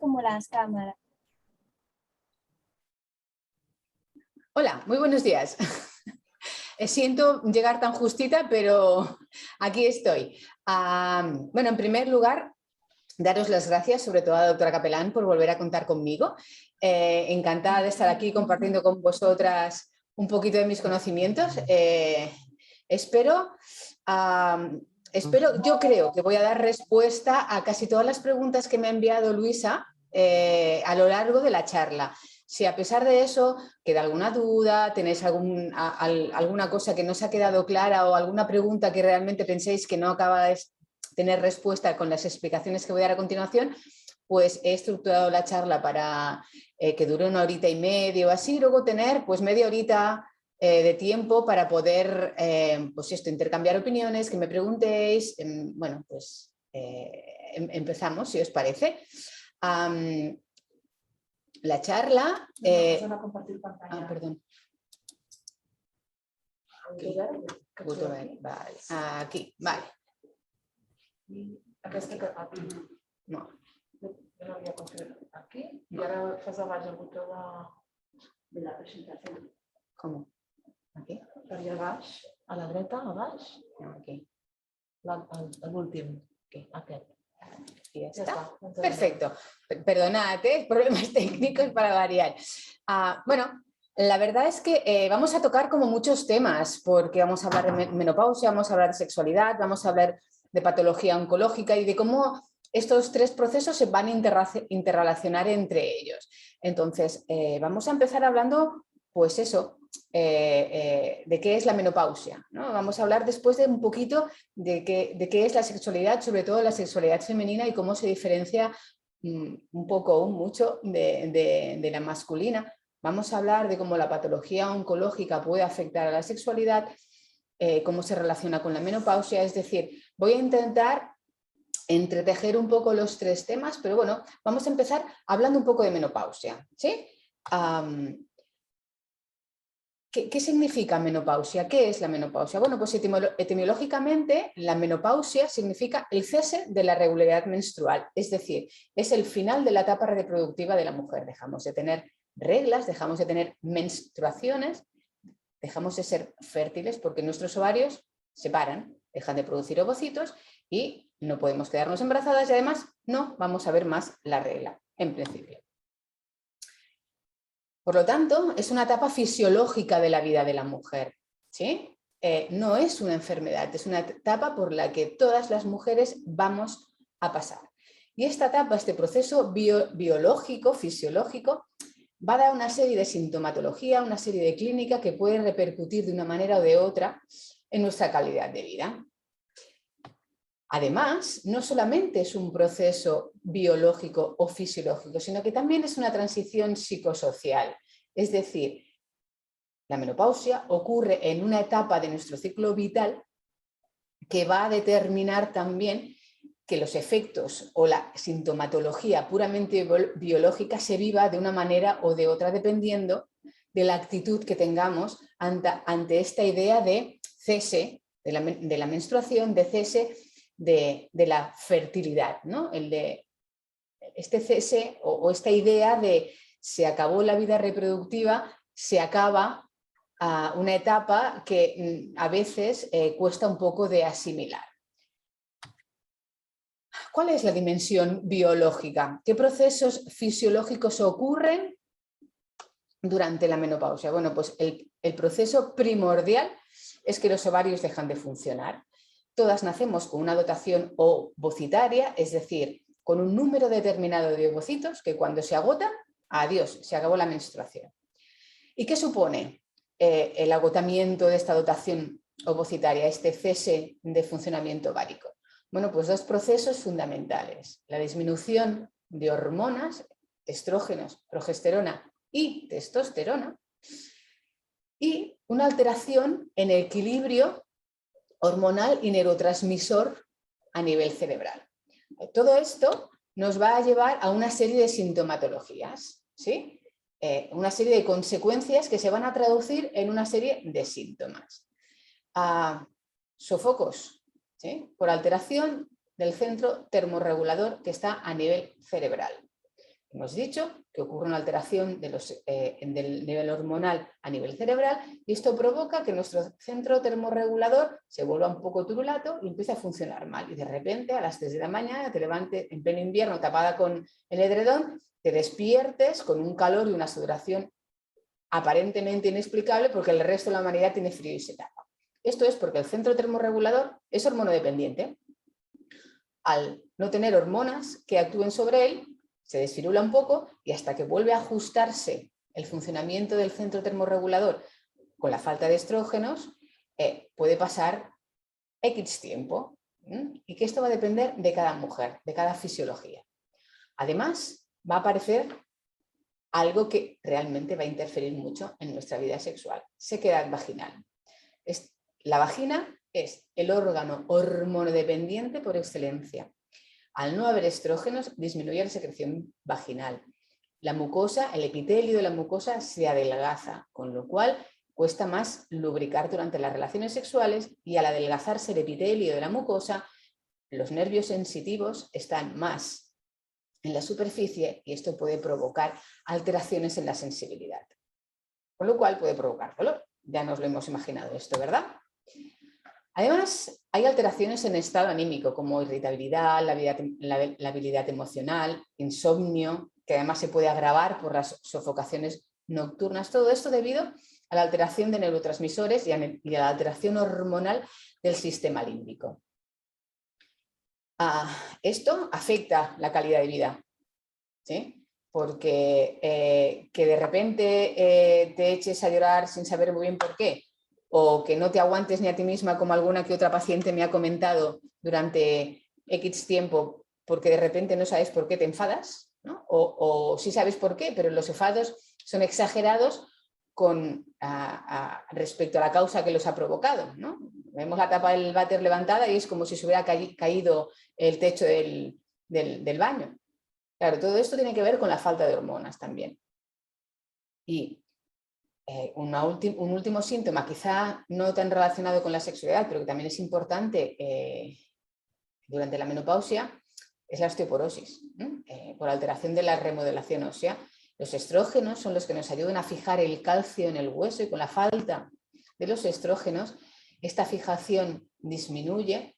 como las cámaras. Hola, muy buenos días. Siento llegar tan justita, pero aquí estoy. Bueno, en primer lugar, daros las gracias, sobre todo a la doctora Capelán, por volver a contar conmigo. Encantada de estar aquí compartiendo con vosotras un poquito de mis conocimientos. Yo creo que voy a dar respuesta a casi todas las preguntas que me ha enviado Luisa a lo largo de la charla. Si a pesar de eso queda alguna duda, tenéis alguna cosa que no os ha quedado clara o alguna pregunta que realmente penséis que no acaba de tener respuesta con las explicaciones que voy a dar a continuación, pues he estructurado la charla para que dure 1 horita y media o así, y luego tener pues media horita de tiempo para poder pues intercambiar opiniones, que me preguntéis. Bueno, pues empezamos, si os parece. La charla... a compartir pantalla. Perdón. Vale. Aquí, vale. No. Jo l'havia configurat aquí i ara fas a baix el botó de la presentació. ¿Cómo? ¿Aquí? Per allà a baix, a la dreta, a baix, No, aquí. l'últim, aquest. Y ya Ja está. està. Perfecto. Perdonad, problemas técnicos para variar. Bueno, la verdad es que vamos a tocar como muchos temas, porque vamos a hablar de menopausia, vamos a hablar de sexualidad, vamos a hablar de patología oncológica y de cómo estos 3 procesos se van a interrelacionar entre ellos. Entonces, vamos a empezar hablando, pues eso, de qué es la menopausia, ¿no? Vamos a hablar después de un poquito de qué es la sexualidad, sobre todo la sexualidad femenina y cómo se diferencia un poco o mucho de la masculina. Vamos a hablar de cómo la patología oncológica puede afectar a la sexualidad, cómo se relaciona con la menopausia, es decir, voy a intentar entretejer un poco los 3 temas, pero bueno, vamos a empezar hablando un poco de menopausia, ¿sí? ¿Qué significa menopausia? ¿Qué es la menopausia? Bueno, pues etimológicamente la menopausia significa el cese de la regularidad menstrual, es decir, es el final de la etapa reproductiva de la mujer. Dejamos de tener reglas, dejamos de tener menstruaciones, dejamos de ser fértiles porque nuestros ovarios se paran, dejan de producir ovocitos y no podemos quedarnos embarazadas y además no vamos a ver más la regla, en principio. Por lo tanto, es una etapa fisiológica de la vida de la mujer, ¿sí? No es una enfermedad, es una etapa por la que todas las mujeres vamos a pasar. Y esta etapa, este proceso biológico, fisiológico, va a dar una serie de sintomatología, una serie de clínica que pueden repercutir de una manera o de otra en nuestra calidad de vida. Además, no solamente es un proceso biológico o fisiológico, sino que también es una transición psicosocial. Es decir, la menopausia ocurre en una etapa de nuestro ciclo vital que va a determinar también que los efectos o la sintomatología puramente biológica se viva de una manera o de otra, dependiendo de la actitud que tengamos ante esta idea de cese de la menstruación, de cese de la fertilidad, ¿no? Este cese o esta idea de se acabó la vida reproductiva, se acaba una etapa que a veces cuesta un poco de asimilar. ¿Cuál es la dimensión biológica? ¿Qué procesos fisiológicos ocurren durante la menopausia? Bueno, pues el proceso primordial es que los ovarios dejan de funcionar. Todas nacemos con una dotación ovocitaria, es decir, con un número determinado de ovocitos que cuando se agotan, adiós, se acabó la menstruación. ¿Y qué supone el agotamiento de esta dotación ovocitaria, este cese de funcionamiento ovárico? Bueno, pues 2 procesos fundamentales. La disminución de hormonas, estrógenos, progesterona y testosterona, y una alteración en el equilibrio hormonal y neurotransmisor a nivel cerebral. Todo esto nos va a llevar a una serie de sintomatologías, ¿sí? Una serie de consecuencias que se van a traducir en una serie de síntomas. Sofocos, ¿sí? Por alteración del centro termorregulador que está a nivel cerebral. Hemos dicho que ocurre una alteración del nivel hormonal a nivel cerebral y esto provoca que nuestro centro termorregulador se vuelva un poco turulato y empiece a funcionar mal. Y de repente a las 3 de la mañana te levantes en pleno invierno tapada con el edredón, te despiertes con un calor y una sudoración aparentemente inexplicable porque el resto de la humanidad tiene frío y se tapa. Esto es porque el centro termorregulador es hormonodependiente. Al no tener hormonas que actúen sobre él, se desfirula un poco y hasta que vuelve a ajustarse el funcionamiento del centro termorregulador con la falta de estrógenos, puede pasar X tiempo. Y que esto va a depender de cada mujer, de cada fisiología. Además, va a aparecer algo que realmente va a interferir mucho en nuestra vida sexual: sequedad vaginal. La vagina es el órgano hormonodependiente por excelencia. Al no haber estrógenos, disminuye la secreción vaginal. La mucosa, el epitelio de la mucosa se adelgaza, con lo cual cuesta más lubricar durante las relaciones sexuales, y al adelgazarse el epitelio de la mucosa, los nervios sensitivos están más en la superficie y esto puede provocar alteraciones en la sensibilidad. Con lo cual puede provocar dolor. Ya nos lo hemos imaginado esto, ¿verdad? Además, hay alteraciones en el estado anímico, como irritabilidad, la habilidad emocional, insomnio, que además se puede agravar por las sofocaciones nocturnas. Todo esto debido a la alteración de neurotransmisores y a la alteración hormonal del sistema límbico. Esto afecta la calidad de vida, ¿sí? Porque que de repente te eches a llorar sin saber muy bien por qué, o que no te aguantes ni a ti misma, como alguna que otra paciente me ha comentado durante X tiempo, porque de repente no sabes por qué te enfadas, ¿no? O sí sabes por qué, pero los enfados son exagerados respecto a la causa que los ha provocado, ¿no? Vemos la tapa del váter levantada y es como si se hubiera caído el techo del baño. Claro, todo esto tiene que ver con la falta de hormonas también. Y un último síntoma, quizá no tan relacionado con la sexualidad, pero que también es importante durante la menopausia, es la osteoporosis, por alteración de la remodelación ósea. Los estrógenos son los que nos ayudan a fijar el calcio en el hueso, y con la falta de los estrógenos, esta fijación disminuye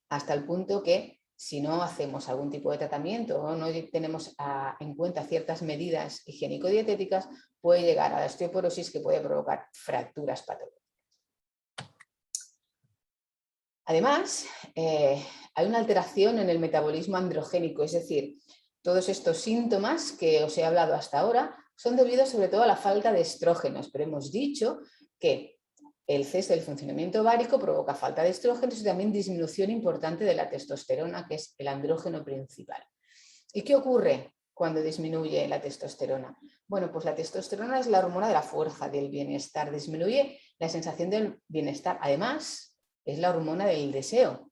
hasta el punto que, si no hacemos algún tipo de tratamiento o no tenemos en cuenta ciertas medidas higiénico-dietéticas, puede llegar a la osteoporosis, que puede provocar fracturas patológicas. Además, hay una alteración en el metabolismo androgénico, es decir, todos estos síntomas que os he hablado hasta ahora son debidos sobre todo a la falta de estrógenos, pero hemos dicho que el cese del funcionamiento ovárico provoca falta de estrógenos y también disminución importante de la testosterona, que es el andrógeno principal. ¿Y qué ocurre cuando disminuye la testosterona? Bueno, pues la testosterona es la hormona de la fuerza, del bienestar, disminuye la sensación del bienestar. Además, es la hormona del deseo,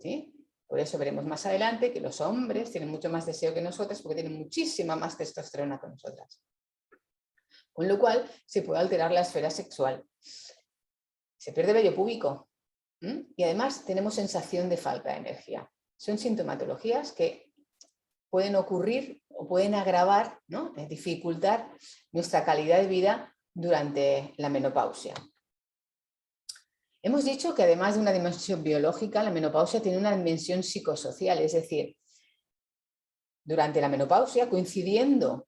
¿sí? Por eso veremos más adelante que los hombres tienen mucho más deseo que nosotras, porque tienen muchísima más testosterona que nosotras. Con lo cual se puede alterar la esfera sexual. Se pierde vello púbico y además tenemos sensación de falta de energía. Son sintomatologías que pueden ocurrir o pueden agravar, ¿no?, dificultar nuestra calidad de vida durante la menopausia. Hemos dicho que además de una dimensión biológica, la menopausia tiene una dimensión psicosocial, es decir, durante la menopausia, coincidiendo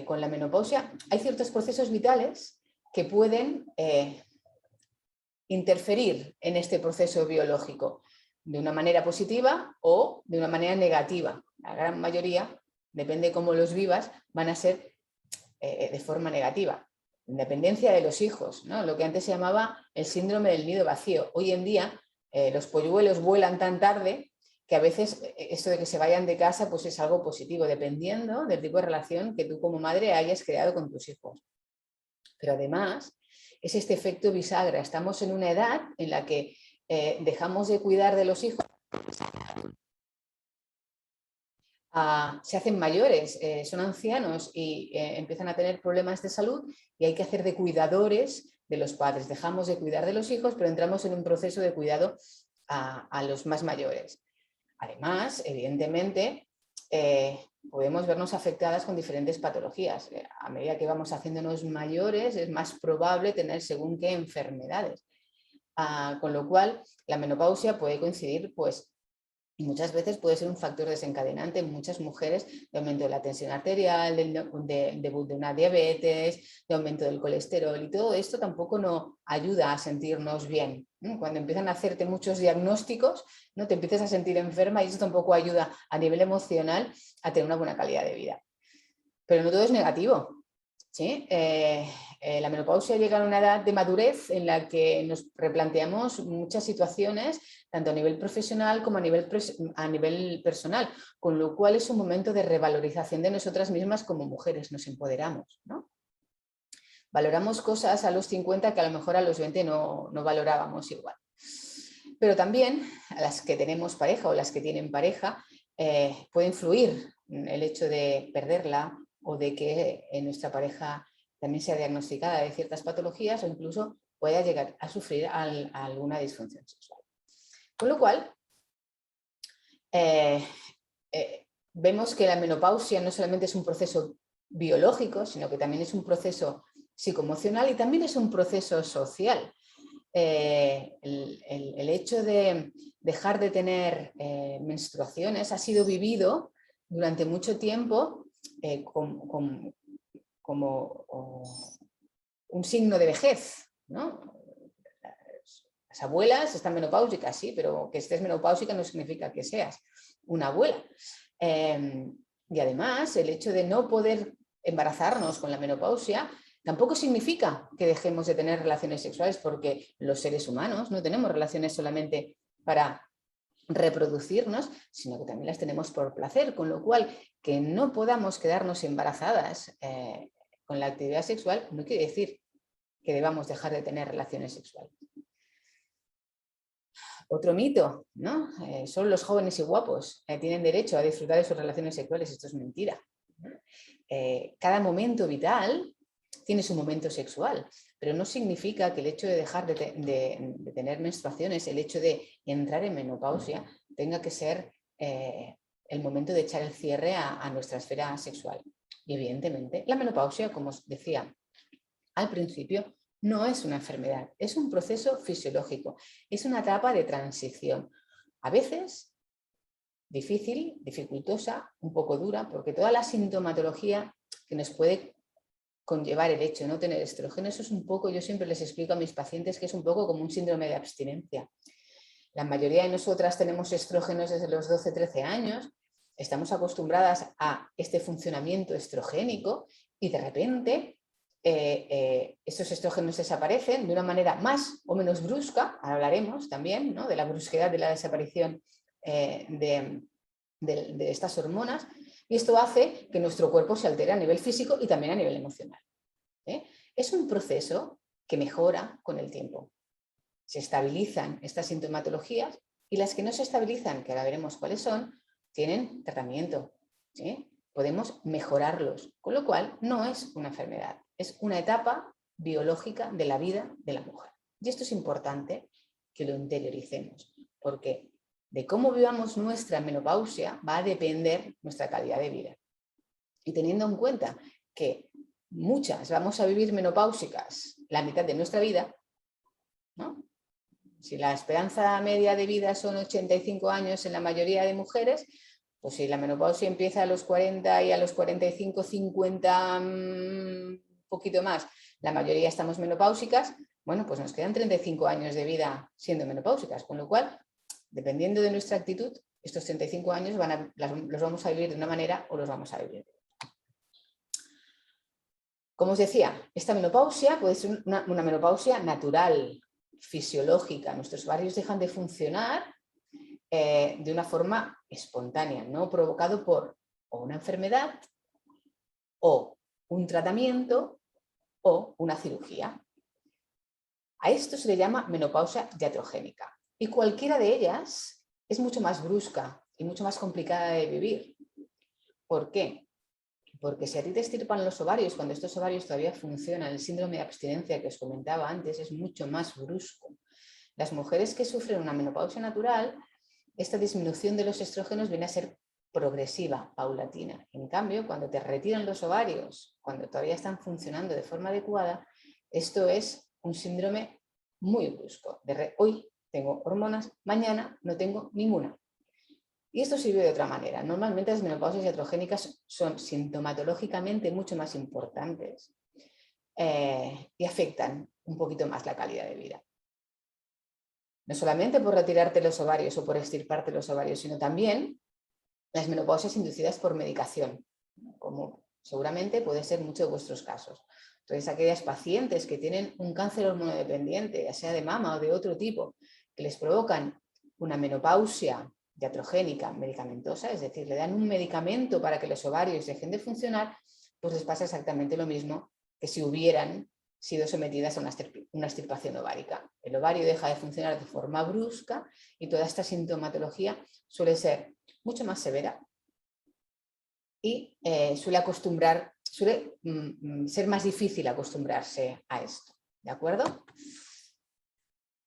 con la menopausia, hay ciertos procesos vitales que pueden interferir en este proceso biológico de una manera positiva o de una manera negativa. La gran mayoría, depende de cómo los vivas, van a ser de forma negativa. Independencia de los hijos, ¿no? Lo que antes se llamaba el síndrome del nido vacío. Hoy en día los polluelos vuelan tan tarde que a veces esto de que se vayan de casa pues es algo positivo, dependiendo del tipo de relación que tú como madre hayas creado con tus hijos. Pero además es este efecto bisagra. Estamos en una edad en la que dejamos de cuidar de los hijos, se hacen mayores, son ancianos y empiezan a tener problemas de salud y hay que hacer de cuidadores de los padres. Dejamos de cuidar de los hijos, pero entramos en un proceso de cuidado a los más mayores. Además, evidentemente, podemos vernos afectadas con diferentes patologías. A medida que vamos haciéndonos mayores es más probable tener según qué enfermedades. Con lo cual la menopausia puede coincidir, pues, y muchas veces puede ser un factor desencadenante en muchas mujeres de aumento de la tensión arterial, de debut de una diabetes, de aumento del colesterol, y todo esto tampoco nos ayuda a sentirnos bien. Cuando empiezan a hacerte muchos diagnósticos, ¿no? Te empiezas a sentir enferma y eso tampoco ayuda a nivel emocional a tener una buena calidad de vida. Pero no todo es negativo, ¿sí? La menopausia llega a una edad de madurez en la que nos replanteamos muchas situaciones, tanto a nivel profesional como a nivel personal, con lo cual es un momento de revalorización de nosotras mismas como mujeres, nos empoderamos, ¿no? Valoramos cosas a los 50 que a lo mejor a los 20 no valorábamos igual. Pero también a las que tenemos pareja o las que tienen pareja, puede influir el hecho de perderla o de que nuestra pareja también sea diagnosticada de ciertas patologías o incluso pueda llegar a sufrir alguna disfunción sexual. Con lo cual, vemos que la menopausia no solamente es un proceso biológico, sino que también es un proceso psicoemocional y también es un proceso social. El hecho de dejar de tener menstruaciones ha sido vivido durante mucho tiempo como un signo de vejez, ¿no? Las abuelas están menopáusicas, sí, pero que estés menopáusica no significa que seas una abuela. Y además, el hecho de no poder embarazarnos con la menopausia tampoco significa que dejemos de tener relaciones sexuales, porque los seres humanos no tenemos relaciones solamente para reproducirnos, sino que también las tenemos por placer, con lo cual que no podamos quedarnos embarazadas con la actividad sexual no quiere decir que debamos dejar de tener relaciones sexuales. Otro mito, ¿no? Solo los jóvenes y guapos tienen derecho a disfrutar de sus relaciones sexuales. Esto es mentira. Cada momento vital tiene su momento sexual, pero no significa que el hecho de dejar de tener menstruaciones, el hecho de entrar en menopausia, tenga que ser el momento de echar el cierre a nuestra esfera sexual. Y evidentemente, la menopausia, como os decía al principio, no es una enfermedad, es un proceso fisiológico, es una etapa de transición. A veces difícil, dificultosa, un poco dura, porque toda la sintomatología que nos puede conllevar el hecho de no tener estrógeno, eso es un poco, yo siempre les explico a mis pacientes que es un poco como un síndrome de abstinencia. La mayoría de nosotras tenemos estrógenos desde los 12-13 años, estamos acostumbradas a este funcionamiento estrogénico y de repente estos estrógenos desaparecen de una manera más o menos brusca. Ahora hablaremos también, ¿no?, de la brusquedad de la desaparición de estas hormonas, y esto hace que nuestro cuerpo se altere a nivel físico y también a nivel emocional. Es un proceso que mejora con el tiempo. Se estabilizan estas sintomatologías y las que no se estabilizan, que ahora veremos cuáles son, tienen tratamiento, ¿sí? Podemos mejorarlos, con lo cual no es una enfermedad, es una etapa biológica de la vida de la mujer. Y esto es importante que lo interioricemos, porque de cómo vivamos nuestra menopausia va a depender nuestra calidad de vida. Y teniendo en cuenta que muchas vamos a vivir menopáusicas la mitad de nuestra vida, ¿no? Si la esperanza media de vida son 85 años en la mayoría de mujeres, pues si la menopausia empieza a los 40 y a los 45, 50, un poquito más, la mayoría estamos menopáusicas, bueno, pues nos quedan 35 años de vida siendo menopáusicas, con lo cual, dependiendo de nuestra actitud, estos 35 años los vamos a vivir de una manera o los vamos a vivir de otra. Como os decía, esta menopausia puede ser una menopausia natural, fisiológica. Nuestros ovarios dejan de funcionar de una forma espontánea, no provocado por o una enfermedad o un tratamiento o una cirugía. A esto se le llama menopausia iatrogénica y cualquiera de ellas es mucho más brusca y mucho más complicada de vivir. ¿Por qué? Porque si a ti te extirpan los ovarios, cuando estos ovarios todavía funcionan, el síndrome de abstinencia que os comentaba antes es mucho más brusco. Las mujeres que sufren una menopausia natural, esta disminución de los estrógenos viene a ser progresiva, paulatina. En cambio, cuando te retiran los ovarios, cuando todavía están funcionando de forma adecuada, esto es un síndrome muy brusco. Hoy tengo hormonas, mañana no tengo ninguna. Y esto sirve de otra manera. Normalmente las menopausias iatrogénicas son sintomatológicamente mucho más importantes y afectan un poquito más la calidad de vida. No solamente por retirarte los ovarios o por extirparte los ovarios, sino también las menopausias inducidas por medicación, como seguramente puede ser muchos de vuestros casos. Entonces, aquellas pacientes que tienen un cáncer hormonodependiente, ya sea de mama o de otro tipo, que les provocan una menopausia iatrogénica medicamentosa, es decir, le dan un medicamento para que los ovarios dejen de funcionar, pues les pasa exactamente lo mismo que si hubieran sido sometidas a una extirpación ovárica. El ovario deja de funcionar de forma brusca y toda esta sintomatología suele ser mucho más severa y suele ser más difícil acostumbrarse a esto. ¿De acuerdo?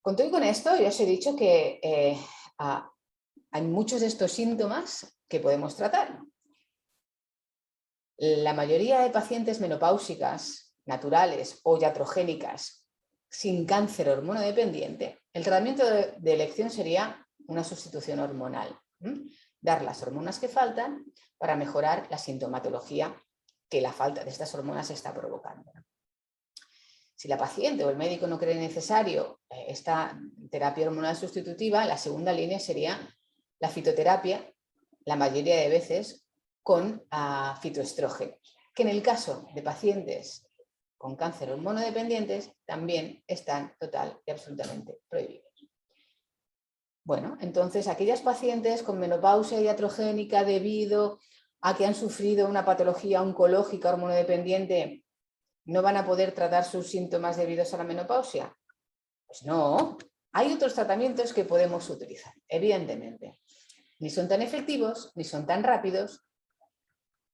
Con todo y con esto, ya os he dicho que hay muchos de estos síntomas que podemos tratar. La mayoría de pacientes menopáusicas, naturales o iatrogénicas, sin cáncer hormonodependiente, el tratamiento de elección sería una sustitución hormonal. Dar las hormonas que faltan para mejorar la sintomatología que la falta de estas hormonas está provocando. Si la paciente o el médico no cree necesario esta terapia hormonal sustitutiva, la segunda línea sería la fitoterapia, la mayoría de veces con fitoestrógenos, que en el caso de pacientes con cáncer hormonodependientes también están total y absolutamente prohibidos. Bueno, entonces aquellas pacientes con menopausia iatrogénica debido a que han sufrido una patología oncológica hormonodependiente, ¿no van a poder tratar sus síntomas debidos a la menopausia? Pues no, hay otros tratamientos que podemos utilizar, evidentemente. Ni son tan efectivos, ni son tan rápidos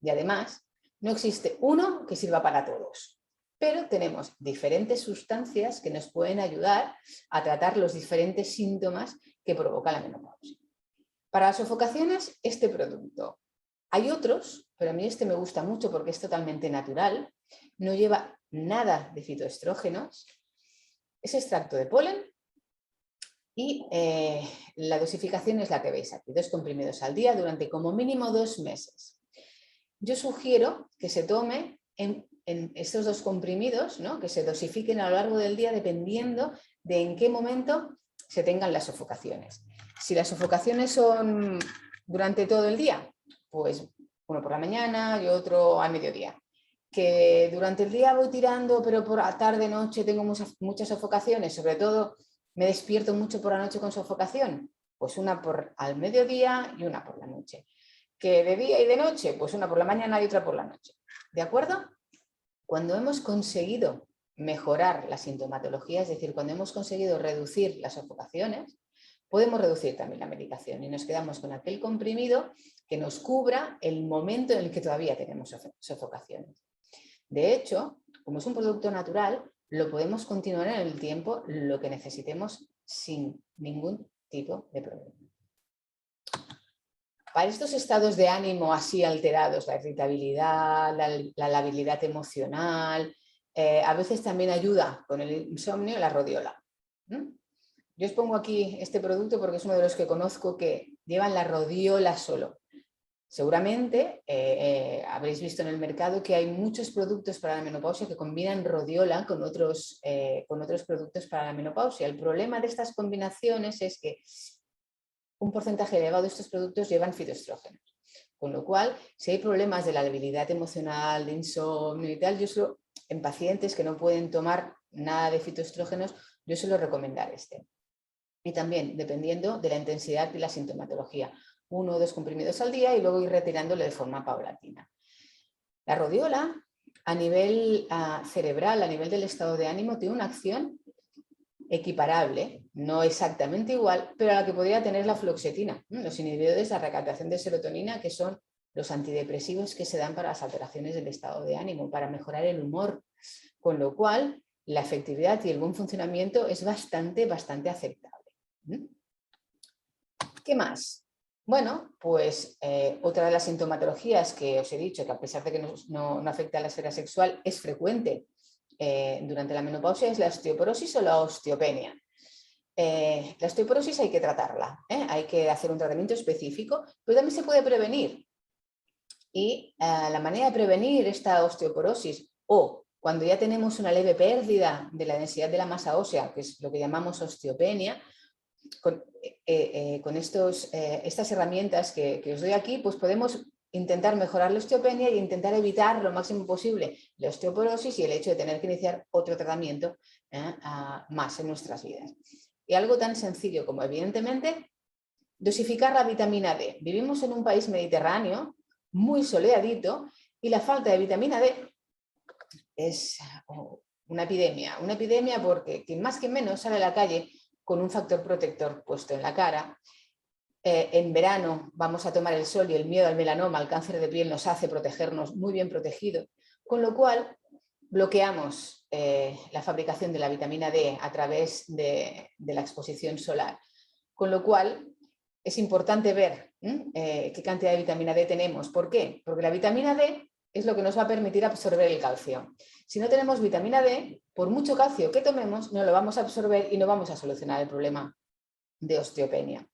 y además no existe uno que sirva para todos. Pero tenemos diferentes sustancias que nos pueden ayudar a tratar los diferentes síntomas que provoca la menopausia. Para las sofocaciones, este producto. Hay otros, pero a mí este me gusta mucho porque es totalmente natural, no lleva nada de fitoestrógenos, es extracto de polen y la dosificación es la que veis aquí, 2 comprimidos al día durante como mínimo 2 meses. Yo sugiero que se tome en estos 2 comprimidos, ¿no? Que se dosifiquen a lo largo del día dependiendo de en qué momento se tengan las sofocaciones. Si las sofocaciones son durante todo el día, pues uno por la mañana y otro al mediodía. Que durante el día voy tirando, pero por la tarde, noche tengo muchas sofocaciones, sobre todo me despierto mucho por la noche con sofocación, pues una al mediodía y una por la noche. Que de día y de noche, pues una por la mañana y otra por la noche. ¿De acuerdo? Cuando hemos conseguido mejorar la sintomatología, es decir, cuando hemos conseguido reducir las sofocaciones, podemos reducir también la medicación y nos quedamos con aquel comprimido que nos cubra el momento en el que todavía tenemos sofocaciones. De hecho, como es un producto natural, lo podemos continuar en el tiempo lo que necesitemos sin ningún tipo de problema. Para estos estados de ánimo así alterados, la irritabilidad, la labilidad emocional, a veces también ayuda con el insomnio la rodiola. Yo os pongo aquí este producto porque es uno de los que conozco que llevan la rodiola solo. Seguramente habréis visto en el mercado que hay muchos productos para la menopausia que combinan rodiola con otros productos para la menopausia. El problema de estas combinaciones es que un porcentaje elevado de estos productos llevan fitoestrógenos. Con lo cual, si hay problemas de la debilidad emocional, de insomnio y tal, en pacientes que no pueden tomar nada de fitoestrógenos, yo suelo recomendar este. Y también, dependiendo de la intensidad y la sintomatología, 1 o 2 comprimidos al día y luego ir retirándolo de forma paulatina. La rodiola, a nivel cerebral, a nivel del estado de ánimo, tiene una acción equiparable, no exactamente igual, pero a la que podría tener la fluoxetina, los inhibidores de la recaptación de serotonina, que son los antidepresivos que se dan para las alteraciones del estado de ánimo, para mejorar el humor, con lo cual la efectividad y el buen funcionamiento es bastante aceptable. ¿Qué más? Bueno, pues otra de las sintomatologías que os he dicho, que a pesar de que no afecta a la esfera sexual, es frecuente durante la menopausia, es la osteoporosis o la osteopenia. La osteoporosis hay que tratarla, hay que hacer un tratamiento específico, pero también se puede prevenir. Y la manera de prevenir esta osteoporosis, o cuando ya tenemos una leve pérdida de la densidad de la masa ósea, que es lo que llamamos osteopenia, con estas herramientas que os doy aquí, pues podemos intentar mejorar la osteopenia e intentar evitar lo máximo posible la osteoporosis y el hecho de tener que iniciar otro tratamiento más en nuestras vidas. Y algo tan sencillo como, evidentemente, dosificar la vitamina D. Vivimos en un país mediterráneo muy soleadito y la falta de vitamina D es una epidemia porque quien más que menos sale a la calle con un factor protector puesto en la cara. En verano vamos a tomar el sol y el miedo al melanoma, al cáncer de piel, nos hace protegernos muy bien protegidos, con lo cual bloqueamos la fabricación de la vitamina D a través de la exposición solar, con lo cual es importante ver qué cantidad de vitamina D tenemos. ¿Por qué? Porque la vitamina D es lo que nos va a permitir absorber el calcio. Si no tenemos vitamina D, por mucho calcio que tomemos, no lo vamos a absorber y no vamos a solucionar el problema de osteopenia.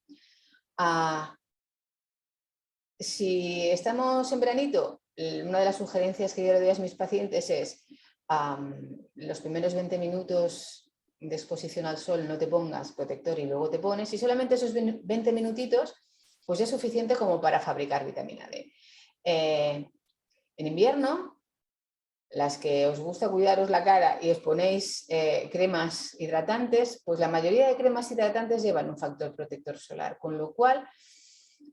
Si estamos en veranito, una de las sugerencias que yo le doy a mis pacientes es los primeros 20 minutos de exposición al sol no te pongas protector y luego te pones, y solamente esos 20 minutitos pues ya es suficiente como para fabricar vitamina D. En invierno, las que os gusta cuidaros la cara y os ponéis cremas hidratantes, pues la mayoría de cremas hidratantes llevan un factor protector solar, con lo cual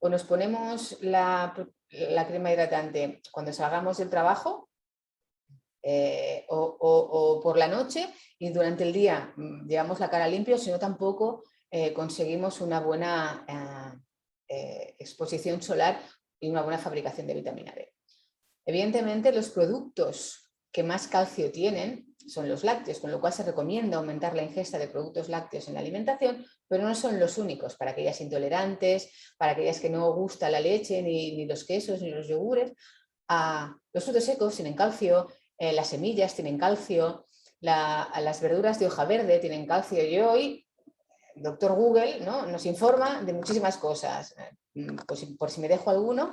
o nos ponemos la crema hidratante cuando salgamos del trabajo o por la noche y durante el día llevamos la cara limpia, sino tampoco conseguimos una buena exposición solar y una buena fabricación de vitamina D. Evidentemente, los productos que más calcio tienen son los lácteos, con lo cual se recomienda aumentar la ingesta de productos lácteos en la alimentación, pero no son los únicos para aquellas intolerantes, para aquellas que no gusta la leche, ni los quesos, ni los yogures. Los frutos secos tienen calcio, las semillas tienen calcio, las verduras de hoja verde tienen calcio. Y hoy, doctor Google, ¿no?, nos informa de muchísimas cosas. Pues por si me dejo alguno,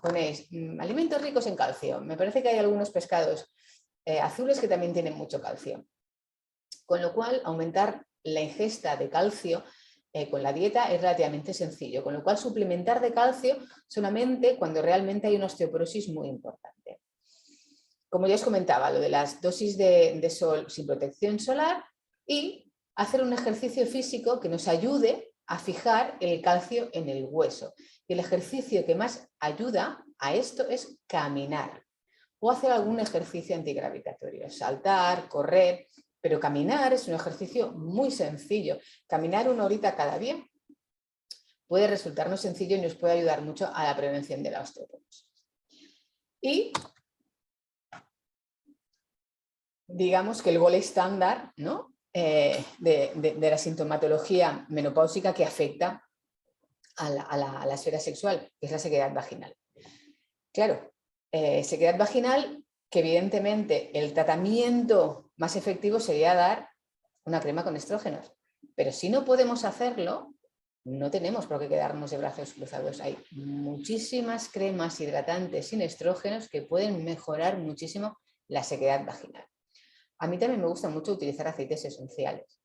ponéis alimentos ricos en calcio. Me parece que hay algunos pescados azules que también tienen mucho calcio. Con lo cual, aumentar la ingesta de calcio con la dieta es relativamente sencillo. Con lo cual, suplementar de calcio solamente cuando realmente hay una osteoporosis muy importante. Como ya os comentaba, lo de las dosis de sol sin protección solar y hacer un ejercicio físico que nos ayude a fijar el calcio en el hueso. Y el ejercicio que más ayuda a esto es caminar o hacer algún ejercicio antigravitatorio, saltar, correr, pero caminar es un ejercicio muy sencillo. Caminar 1 horita cada día puede resultarnos sencillo y nos puede ayudar mucho a la prevención de la osteoporosis. Y digamos que el gol estándar, ¿no?, de la sintomatología menopáusica que afecta a la esfera sexual, que es la sequedad vaginal. Claro, sequedad vaginal que evidentemente el tratamiento más efectivo sería dar una crema con estrógenos, pero si no podemos hacerlo, no tenemos por qué quedarnos de brazos cruzados. Hay muchísimas cremas hidratantes sin estrógenos que pueden mejorar muchísimo la sequedad vaginal. A mí también me gusta mucho utilizar aceites esenciales.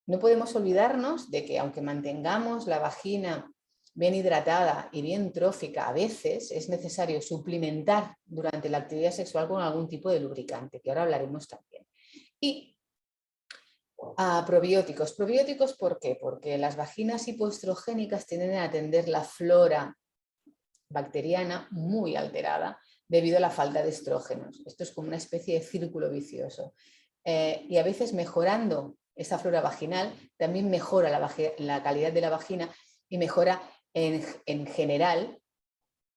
No podemos olvidarnos de que aunque mantengamos la vagina bien hidratada y bien trófica, a veces es necesario suplementar durante la actividad sexual con algún tipo de lubricante, que ahora hablaremos también. Y probióticos. ¿Probióticos por qué? Porque las vaginas hipoestrogénicas tienden a atender la flora bacteriana muy alterada debido a la falta de estrógenos. Esto es como una especie de círculo vicioso. Y a veces mejorando esta flora vaginal también mejora la calidad de la vagina y mejora en general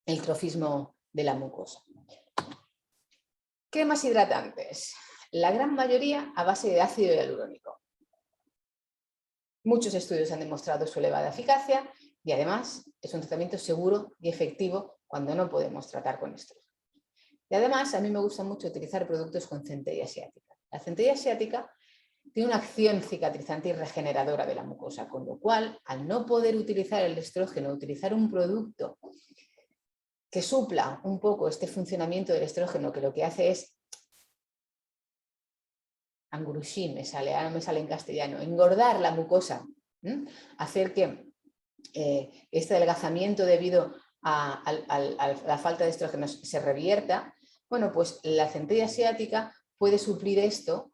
el trofismo de la mucosa. Cremas hidratantes. La gran mayoría a base de ácido hialurónico. Muchos estudios han demostrado su elevada eficacia Y además es un tratamiento seguro y efectivo cuando no podemos tratar con estrógeno. Y además a mí me gusta mucho utilizar productos con centella asiática. La centella asiática tiene una acción cicatrizante y regeneradora de la mucosa, con lo cual, al no poder utilizar el estrógeno, utilizar un producto que supla un poco este funcionamiento del estrógeno, que lo que hace es engruixir, ahora me sale en castellano, engordar la mucosa, hacer que este adelgazamiento debido a la falta de estrógenos se revierta. Bueno, pues la centella asiática puede suplir esto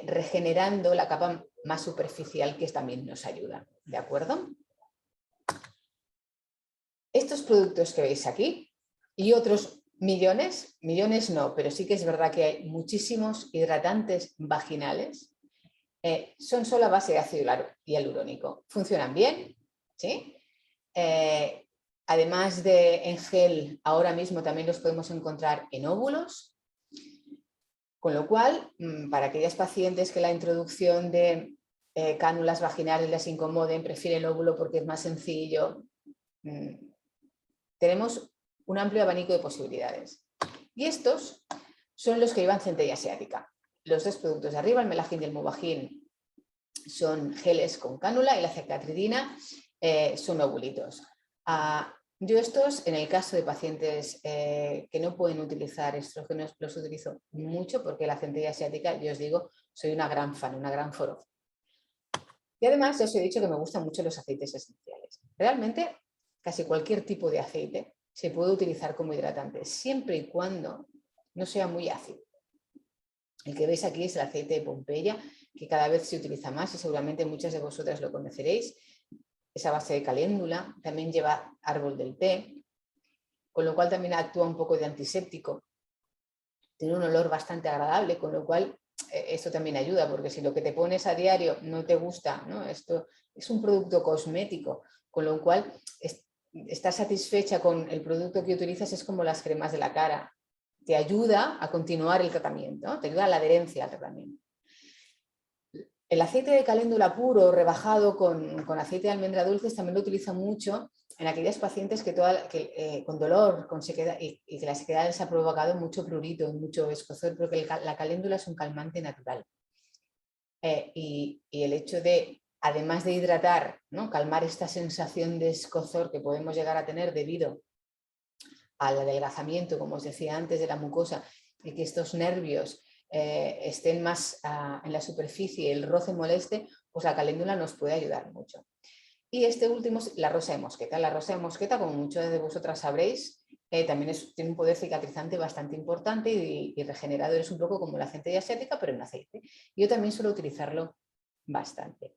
regenerando la capa más superficial, que también nos ayuda, ¿de acuerdo? Estos productos que veis aquí y otros millones no, pero sí que es verdad que hay muchísimos hidratantes vaginales, son solo a base de ácido hialurónico. Funcionan bien, ¿sí? Además de en gel, ahora mismo también los podemos encontrar en óvulos, con lo cual, para aquellas pacientes que la introducción de cánulas vaginales les incomoden, prefieren el óvulo porque es más sencillo, tenemos un amplio abanico de posibilidades. Y estos son los que llevan centella asiática. Los dos productos de arriba, el Melagin y el Mubagin, son geles con cánula y la cecatritina son ovulitos. Yo estos, en el caso de pacientes que no pueden utilizar estrógenos, los utilizo mucho porque la centella asiática, yo os digo, soy una gran fan, una gran foro. Y además, ya os he dicho que me gustan mucho los aceites esenciales. Realmente, casi cualquier tipo de aceite se puede utilizar como hidratante, siempre y cuando no sea muy ácido. El que veis aquí es el aceite de Pompeya, que cada vez se utiliza más y seguramente muchas de vosotras lo conoceréis. Esa base de caléndula, también lleva árbol del té, con lo cual también actúa un poco de antiséptico. Tiene un olor bastante agradable, con lo cual esto también ayuda, porque si lo que te pones a diario no te gusta, ¿no? Esto es un producto cosmético, con lo cual estás satisfecha con el producto que utilizas, es como las cremas de la cara. Te ayuda a continuar el tratamiento, ¿no? Te ayuda a la adherencia al tratamiento. El aceite de caléndula puro rebajado con aceite de almendra dulces también lo utilizo mucho en aquellas pacientes con dolor, con sequedad, y que la sequedad les ha provocado mucho prurito, mucho escozor, porque la caléndula es un calmante natural. Y el hecho de, además de hidratar, ¿no?, calmar esta sensación de escozor que podemos llegar a tener debido al adelgazamiento, como os decía antes, de la mucosa, y que estos nervios estén más en la superficie, el roce moleste, pues la caléndula nos puede ayudar mucho. Y este último es la rosa de mosqueta. La rosa de mosqueta, como muchos de vosotras sabréis, también tiene un poder cicatrizante bastante importante y regenerador. Es un poco como la centella asiática, pero en aceite. Yo también suelo utilizarlo bastante.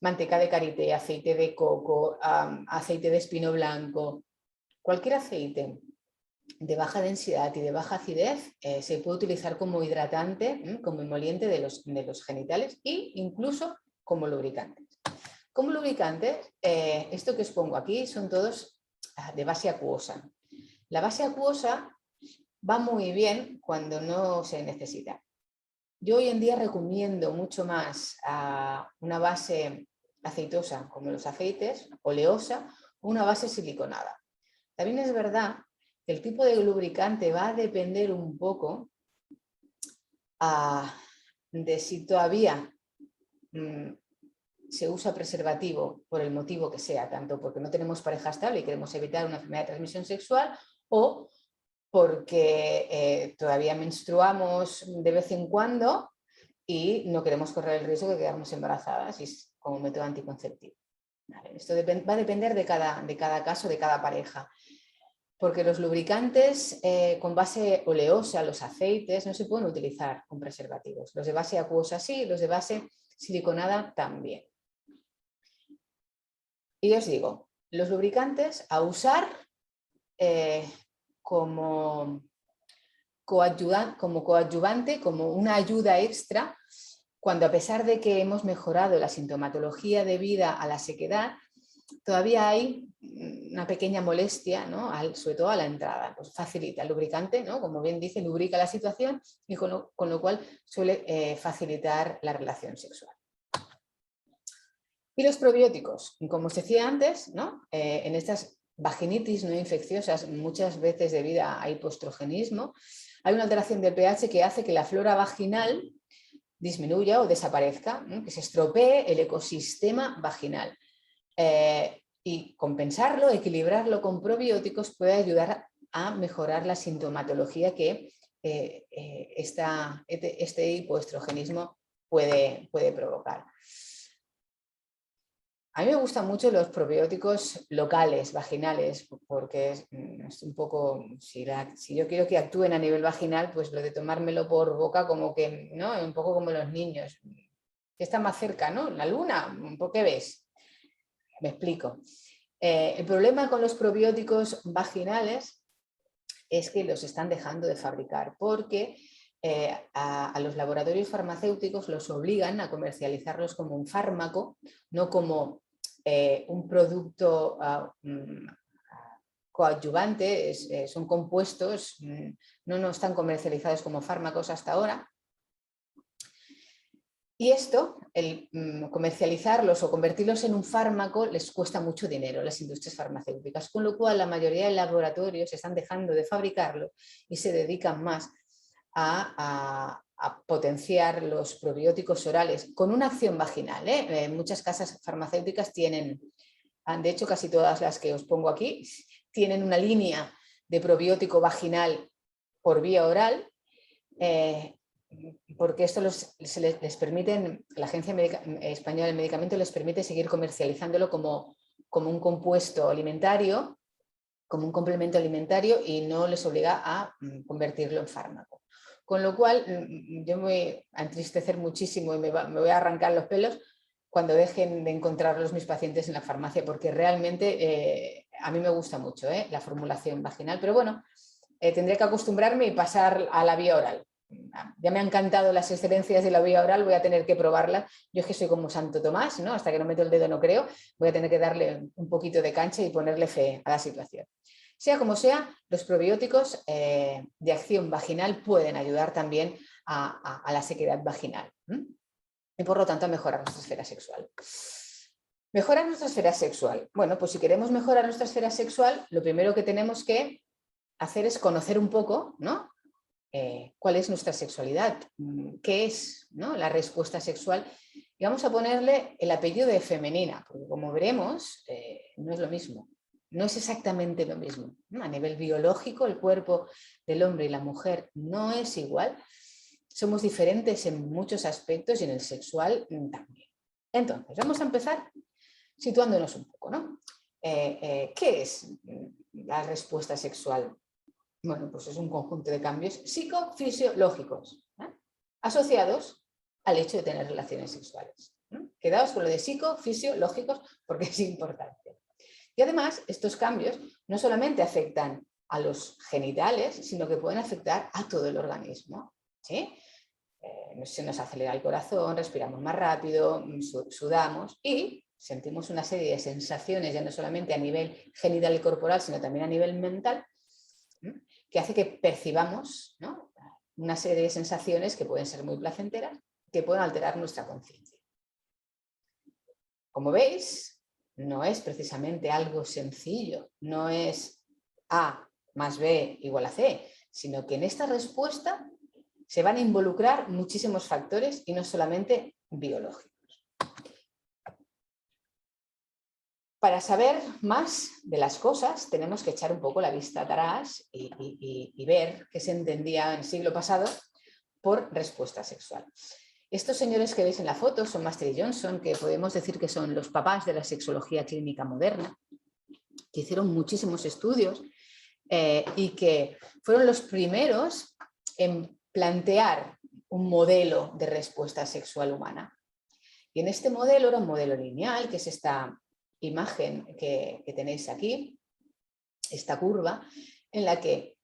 Manteca de karité, aceite de coco, aceite de espino blanco, cualquier aceite de baja densidad y de baja acidez se puede utilizar como hidratante, como emoliente de los genitales e incluso como lubricantes. Como lubricantes, esto que os pongo aquí son todos de base acuosa. La base acuosa va muy bien cuando no se necesita. Yo hoy en día recomiendo mucho más una base aceitosa como los aceites, oleosa, o una base siliconada. También es verdad que el tipo de lubricante va a depender un poco de si todavía se usa preservativo por el motivo que sea, tanto porque no tenemos pareja estable y queremos evitar una enfermedad de transmisión sexual, o porque todavía menstruamos de vez en cuando y no queremos correr el riesgo de quedarnos embarazadas y como método anticonceptivo. ¿Vale? Esto va a depender de cada caso, de cada pareja. Porque los lubricantes con base oleosa, los aceites, no se pueden utilizar con preservativos. Los de base acuosa sí, los de base siliconada también. Y os digo, los lubricantes a usar como coadyuvante, como una ayuda extra, cuando a pesar de que hemos mejorado la sintomatología debida a la sequedad, todavía hay una pequeña molestia, ¿no?, sobre todo a la entrada. Pues facilita el lubricante, ¿no?, como bien dice, lubrica la situación y con lo cual suele facilitar la relación sexual. Y los probióticos, como os decía antes, ¿no? En estas vaginitis no infecciosas, muchas veces debido a hipoestrogenismo, hay una alteración del pH que hace que la flora vaginal disminuya o desaparezca, ¿no? Que se estropee el ecosistema vaginal. Y compensarlo, equilibrarlo con probióticos puede ayudar a mejorar la sintomatología que este hipoestrogenismo puede provocar. A mí me gustan mucho los probióticos locales, vaginales, porque es un poco, si yo quiero que actúen a nivel vaginal, pues lo de tomármelo por boca como que, ¿no? Un poco como los niños, que está más cerca, ¿no? La luna, ¿por qué ves? Me explico. El problema con los probióticos vaginales es que los están dejando de fabricar porque a los laboratorios farmacéuticos los obligan a comercializarlos como un fármaco, no como un producto coadyuvante, son compuestos, no están comercializados como fármacos hasta ahora. Y esto, el comercializarlos o convertirlos en un fármaco, les cuesta mucho dinero a las industrias farmacéuticas, con lo cual la mayoría de laboratorios están dejando de fabricarlo y se dedican más a potenciar los probióticos orales con una acción vaginal. Muchas casas farmacéuticas tienen, de hecho casi todas las que os pongo aquí, tienen una línea de probiótico vaginal por vía oral, porque esto les permite, la Agencia Española del Medicamento les permite seguir comercializándolo como un compuesto alimentario, como un complemento alimentario, y no les obliga a convertirlo en fármaco. Con lo cual, yo me voy a entristecer muchísimo y me voy a arrancar los pelos cuando dejen de encontrarlos mis pacientes en la farmacia, porque realmente a mí me gusta mucho la formulación vaginal, pero bueno, tendré que acostumbrarme y pasar a la vía oral. Ya me han encantado las excelencias de la vía oral, voy a tener que probarlas. Yo es que soy como Santo Tomás, ¿no? Hasta que no meto el dedo no creo, voy a tener que darle un poquito de cancha y ponerle fe a la situación. Sea como sea, los probióticos de acción vaginal pueden ayudar también a la sequedad vaginal y por lo tanto a mejorar nuestra esfera sexual. Mejorar nuestra esfera sexual. Bueno, pues si queremos mejorar nuestra esfera sexual, lo primero que tenemos que hacer es conocer un poco, ¿no? ¿Cuál es nuestra sexualidad? ¿Qué es, ¿no? La respuesta sexual? Y vamos a ponerle el apellido de femenina, porque como veremos, no es lo mismo. No es exactamente lo mismo, ¿no? A nivel biológico, el cuerpo del hombre y la mujer no es igual. Somos diferentes en muchos aspectos y en el sexual también. Entonces, vamos a empezar situándonos un poco, ¿no? ¿Qué es la respuesta sexual? Bueno, pues es un conjunto de cambios psicofisiológicos asociados al hecho de tener relaciones sexuales. Quedaos con lo de psicofisiológicos porque es importante. Y además, estos cambios no solamente afectan a los genitales, sino que pueden afectar a todo el organismo. ¿Sí? Se nos acelera el corazón, respiramos más rápido, sudamos y sentimos una serie de sensaciones, ya no solamente a nivel genital y corporal, sino también a nivel mental, que hace que percibamos, ¿no? Una serie de sensaciones que pueden ser muy placenteras, que pueden alterar nuestra conciencia. Como veis, no es precisamente algo sencillo, no es A más B igual a C, sino que en esta respuesta se van a involucrar muchísimos factores y no solamente biológicos. Para saber más de las cosas tenemos que echar un poco la vista atrás y ver qué se entendía en el siglo pasado por respuesta sexual. Estos señores que veis en la foto son Master y Johnson, que podemos decir que son los papás de la sexología clínica moderna, que hicieron muchísimos estudios y que fueron los primeros en plantear un modelo de respuesta sexual humana. Y en este modelo era un modelo lineal, que es esta imagen que tenéis aquí, esta curva, en la que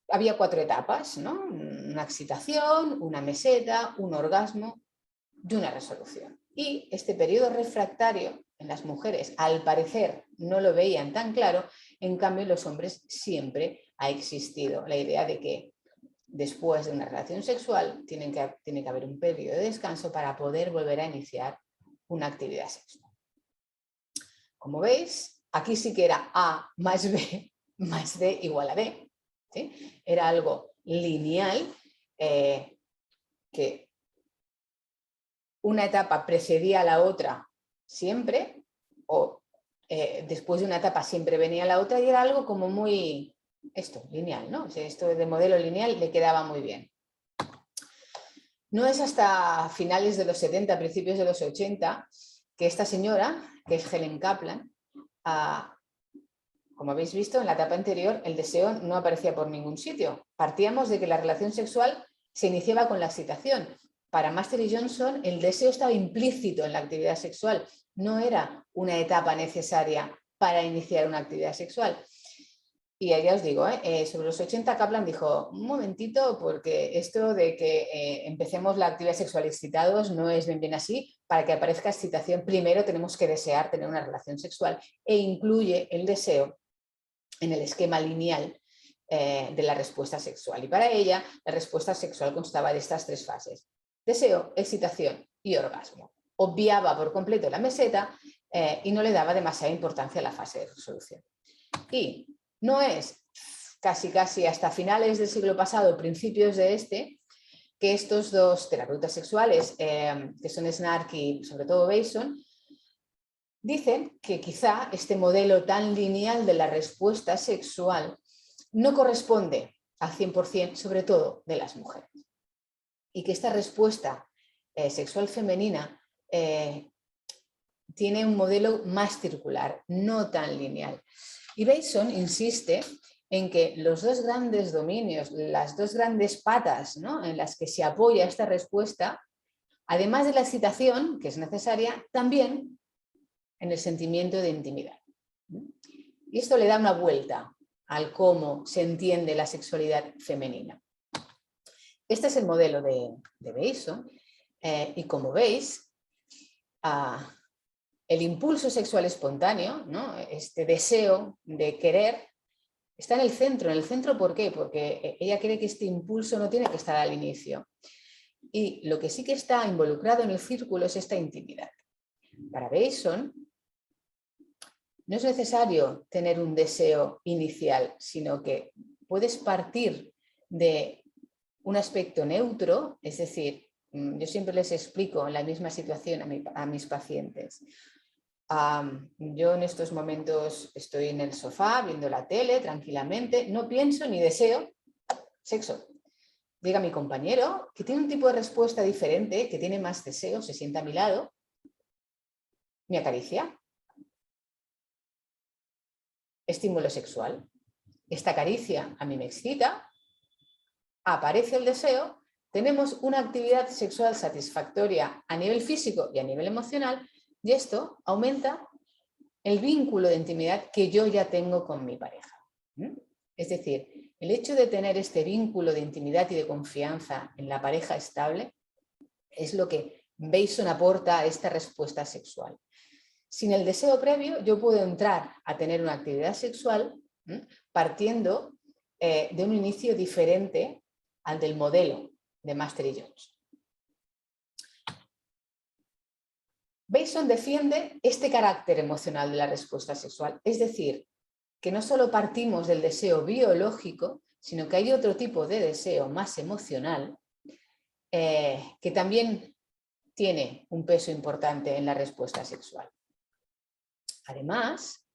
había 4 etapas, ¿no? Una excitación, una meseta, un orgasmo y una resolución. Y este periodo refractario en las mujeres, al parecer, no lo veían tan claro, en cambio en los hombres siempre ha existido la idea de que después de una relación sexual tiene que haber un periodo de descanso para poder volver a iniciar una actividad sexual. Como veis, aquí sí que era A más B más D igual a D, ¿sí? Era algo lineal, que una etapa precedía a la otra siempre, o después de una etapa siempre venía la otra, y era algo como muy, lineal, ¿no? O sea, esto de modelo lineal le quedaba muy bien. No es hasta finales de los 70, principios de los 80, que esta señora, que es Helen Kaplan, como habéis visto en la etapa anterior, el deseo no aparecía por ningún sitio. Partíamos de que la relación sexual se iniciaba con la excitación. Para Master y Johnson, el deseo estaba implícito en la actividad sexual, no era una etapa necesaria para iniciar una actividad sexual. Y ya os digo, sobre los 80 Kaplan dijo, un momentito, porque esto de que empecemos la actividad sexual excitados no es bien así. Para que aparezca excitación, primero tenemos que desear tener una relación sexual, e incluye el deseo en el esquema lineal de la respuesta sexual. Y para ella, la respuesta sexual constaba de estas tres fases: deseo, excitación y orgasmo. Obviaba por completo la meseta y no le daba demasiada importancia a la fase de resolución. Y no es casi hasta finales del siglo pasado, principios de este, que estos dos terapeutas sexuales, que son Snark y sobre todo Bason, dicen que quizá este modelo tan lineal de la respuesta sexual no corresponde al 100%, sobre todo de las mujeres. Y que esta respuesta sexual femenina tiene un modelo más circular, no tan lineal. Y Bason insiste en que los dos grandes dominios, las dos grandes patas, ¿no?, en las que se apoya esta respuesta, además de la excitación, que es necesaria, también en el sentimiento de intimidad. Y esto le da una vuelta al cómo se entiende la sexualidad femenina. Este es el modelo de Bason, y como veis, el impulso sexual espontáneo, ¿no?, este deseo de querer, está en el centro. ¿Por qué? Porque ella cree que este impulso no tiene que estar al inicio. Y lo que sí que está involucrado en el círculo es esta intimidad. Para Bason, no es necesario tener un deseo inicial, sino que puedes partir de un aspecto neutro, es decir, yo siempre les explico en la misma situación a mis pacientes. Yo en estos momentos estoy en el sofá viendo la tele tranquilamente, no pienso ni deseo sexo. Llega mi compañero que tiene un tipo de respuesta diferente, que tiene más deseo, se sienta a mi lado, me acaricia. Estímulo sexual. Esta caricia a mí me excita, aparece el deseo, tenemos una actividad sexual satisfactoria a nivel físico y a nivel emocional, y esto aumenta el vínculo de intimidad que yo ya tengo con mi pareja. Es decir, el hecho de tener este vínculo de intimidad y de confianza en la pareja estable es lo que Bason aporta a esta respuesta sexual. Sin el deseo previo, yo puedo entrar a tener una actividad sexual partiendo de un inicio diferente al del modelo de Master y Johnson. Bason defiende este carácter emocional de la respuesta sexual, es decir, que no solo partimos del deseo biológico, sino que hay otro tipo de deseo más emocional que también tiene un peso importante en la respuesta sexual. Además,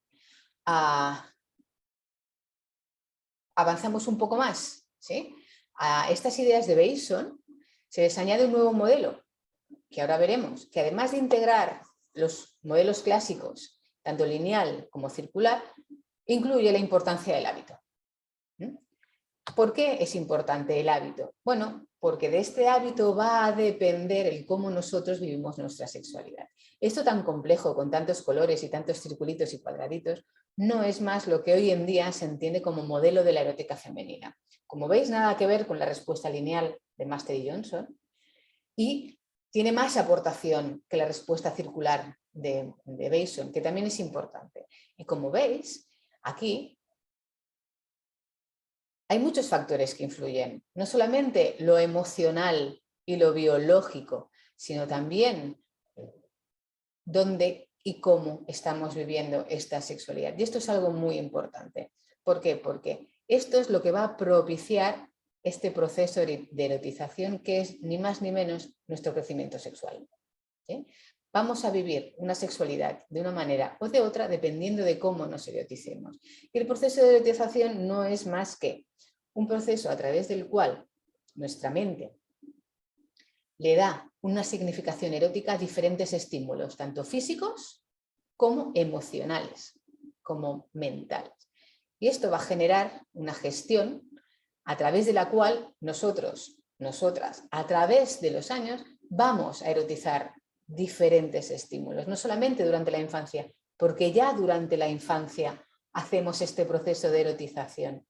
avanzamos un poco más, ¿sí? A estas ideas de Bason se les añade un nuevo modelo, que ahora veremos, que además de integrar los modelos clásicos, tanto lineal como circular, incluye la importancia del hábito. ¿Por qué es importante el hábito? Bueno, porque de este hábito va a depender el cómo nosotros vivimos nuestra sexualidad. Esto tan complejo, con tantos colores y tantos circulitos y cuadraditos, no es más lo que hoy en día se entiende como modelo de la erótica femenina. Como veis, nada que ver con la respuesta lineal de Master y Johnson, y tiene más aportación que la respuesta circular de Bason, que también es importante. Y como veis, aquí hay muchos factores que influyen, no solamente lo emocional y lo biológico, sino también dónde y cómo estamos viviendo esta sexualidad. Y esto es algo muy importante. ¿Por qué? Porque esto es lo que va a propiciar este proceso de erotización, que es ni más ni menos nuestro crecimiento sexual. ¿Sí? Vamos a vivir una sexualidad de una manera o de otra dependiendo de cómo nos eroticemos. Y el proceso de erotización no es más que un proceso a través del cual nuestra mente le da una significación erótica a diferentes estímulos, tanto físicos como emocionales, como mentales. Y esto va a generar una gestión a través de la cual nosotros, nosotras, a través de los años, vamos a erotizar diferentes estímulos, no solamente durante la infancia, porque ya durante la infancia hacemos este proceso de erotización,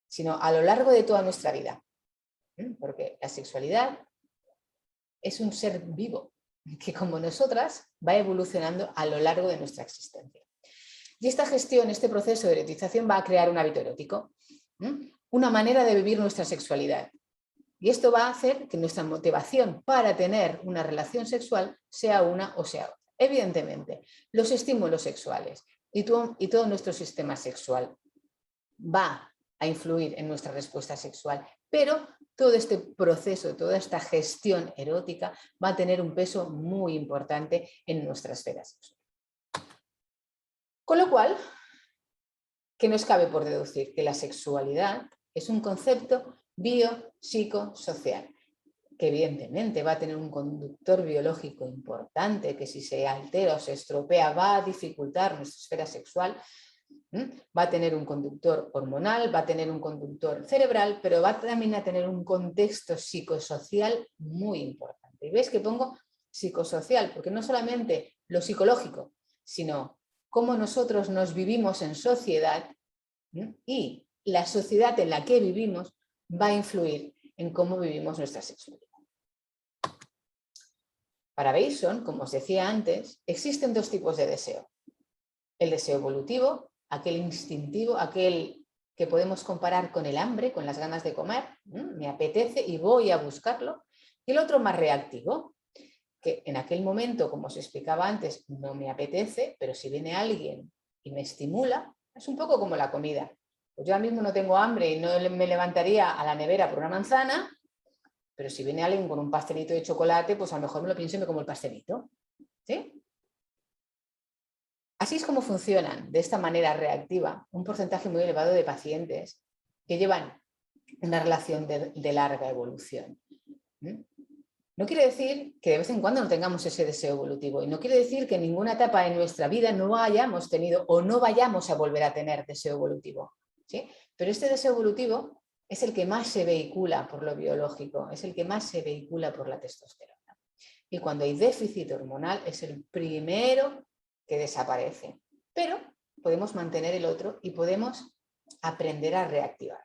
sino a lo largo de toda nuestra vida, porque la sexualidad es un ser vivo que, como nosotras, va evolucionando a lo largo de nuestra existencia. Y esta gestión, este proceso de erotización va a crear un hábito erótico, una manera de vivir nuestra sexualidad. Y esto va a hacer que nuestra motivación para tener una relación sexual sea una o sea otra. Evidentemente, los estímulos sexuales y todo nuestro sistema sexual va a influir en nuestra respuesta sexual, pero todo este proceso, toda esta gestión erótica va a tener un peso muy importante en nuestra esfera sexual. Con lo cual, ¿qué nos cabe por deducir? Que la sexualidad es un concepto biopsicosocial, que evidentemente va a tener un conductor biológico importante, que si se altera o se estropea va a dificultar nuestra esfera sexual, va a tener un conductor hormonal, va a tener un conductor cerebral, pero va también a tener un contexto psicosocial muy importante. Y ves que pongo psicosocial, porque no solamente lo psicológico, sino cómo nosotros nos vivimos en sociedad, y la sociedad en la que vivimos va a influir en cómo vivimos nuestra sexualidad. Para Bateson, como os decía antes, existen dos tipos de deseo. El deseo evolutivo, aquel instintivo, aquel que podemos comparar con el hambre, con las ganas de comer, me apetece y voy a buscarlo. Y el otro más reactivo, que en aquel momento, como os explicaba antes, no me apetece, pero si viene alguien y me estimula, es un poco como la comida. Pues yo ahora mismo no tengo hambre y no me levantaría a la nevera por una manzana, pero si viene alguien con un pastelito de chocolate, pues a lo mejor me lo pienso y me como el pastelito. ¿Sí? Así es como funcionan, de esta manera reactiva, un porcentaje muy elevado de pacientes que llevan una relación de larga evolución. No quiere decir que de vez en cuando no tengamos ese deseo evolutivo, y no quiere decir que en ninguna etapa de nuestra vida no hayamos tenido o no vayamos a volver a tener deseo evolutivo, ¿sí? Pero este deseo evolutivo es el que más se vehicula por lo biológico, es el que más se vehicula por la testosterona. Y cuando hay déficit hormonal es el primero que desaparece. Pero podemos mantener el otro y podemos aprender a reactivarlo.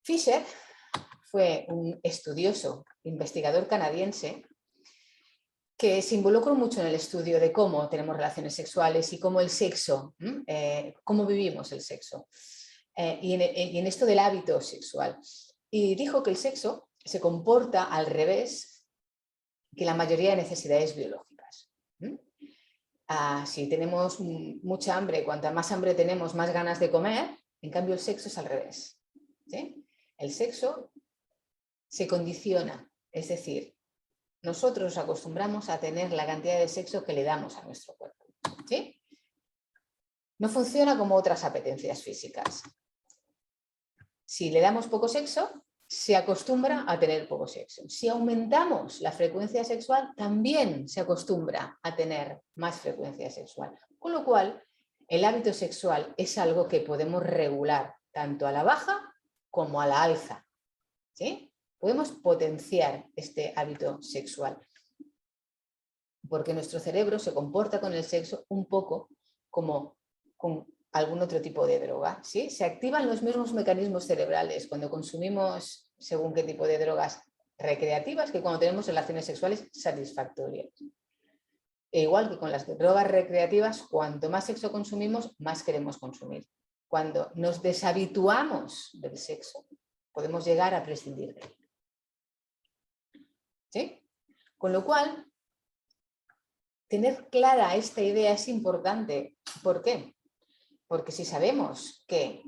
Fisher fue un estudioso, investigador canadiense, que se involucró mucho en el estudio de cómo tenemos relaciones sexuales y cómo el sexo, cómo vivimos el sexo, y en esto del hábito sexual. Y dijo que el sexo se comporta al revés que la mayoría de necesidades biológicas. Si tenemos mucha hambre, cuanta más hambre tenemos, más ganas de comer. En cambio, el sexo es al revés, ¿sí? El sexo se condiciona, es decir, nosotros nos acostumbramos a tener la cantidad de sexo que le damos a nuestro cuerpo, ¿sí? No funciona como otras apetencias físicas. Si le damos poco sexo, se acostumbra a tener poco sexo. Si aumentamos la frecuencia sexual, también se acostumbra a tener más frecuencia sexual. Con lo cual, el hábito sexual es algo que podemos regular tanto a la baja como a la alza, ¿sí? Podemos potenciar este hábito sexual, porque nuestro cerebro se comporta con el sexo un poco como con algún otro tipo de droga, ¿sí? Se activan los mismos mecanismos cerebrales cuando consumimos según qué tipo de drogas recreativas que cuando tenemos relaciones sexuales satisfactorias. E igual que con las drogas recreativas, cuanto más sexo consumimos, más queremos consumir. Cuando nos deshabituamos del sexo, podemos llegar a prescindir de él. ¿Sí? Con lo cual, tener clara esta idea es importante. ¿Por qué? Porque si sabemos que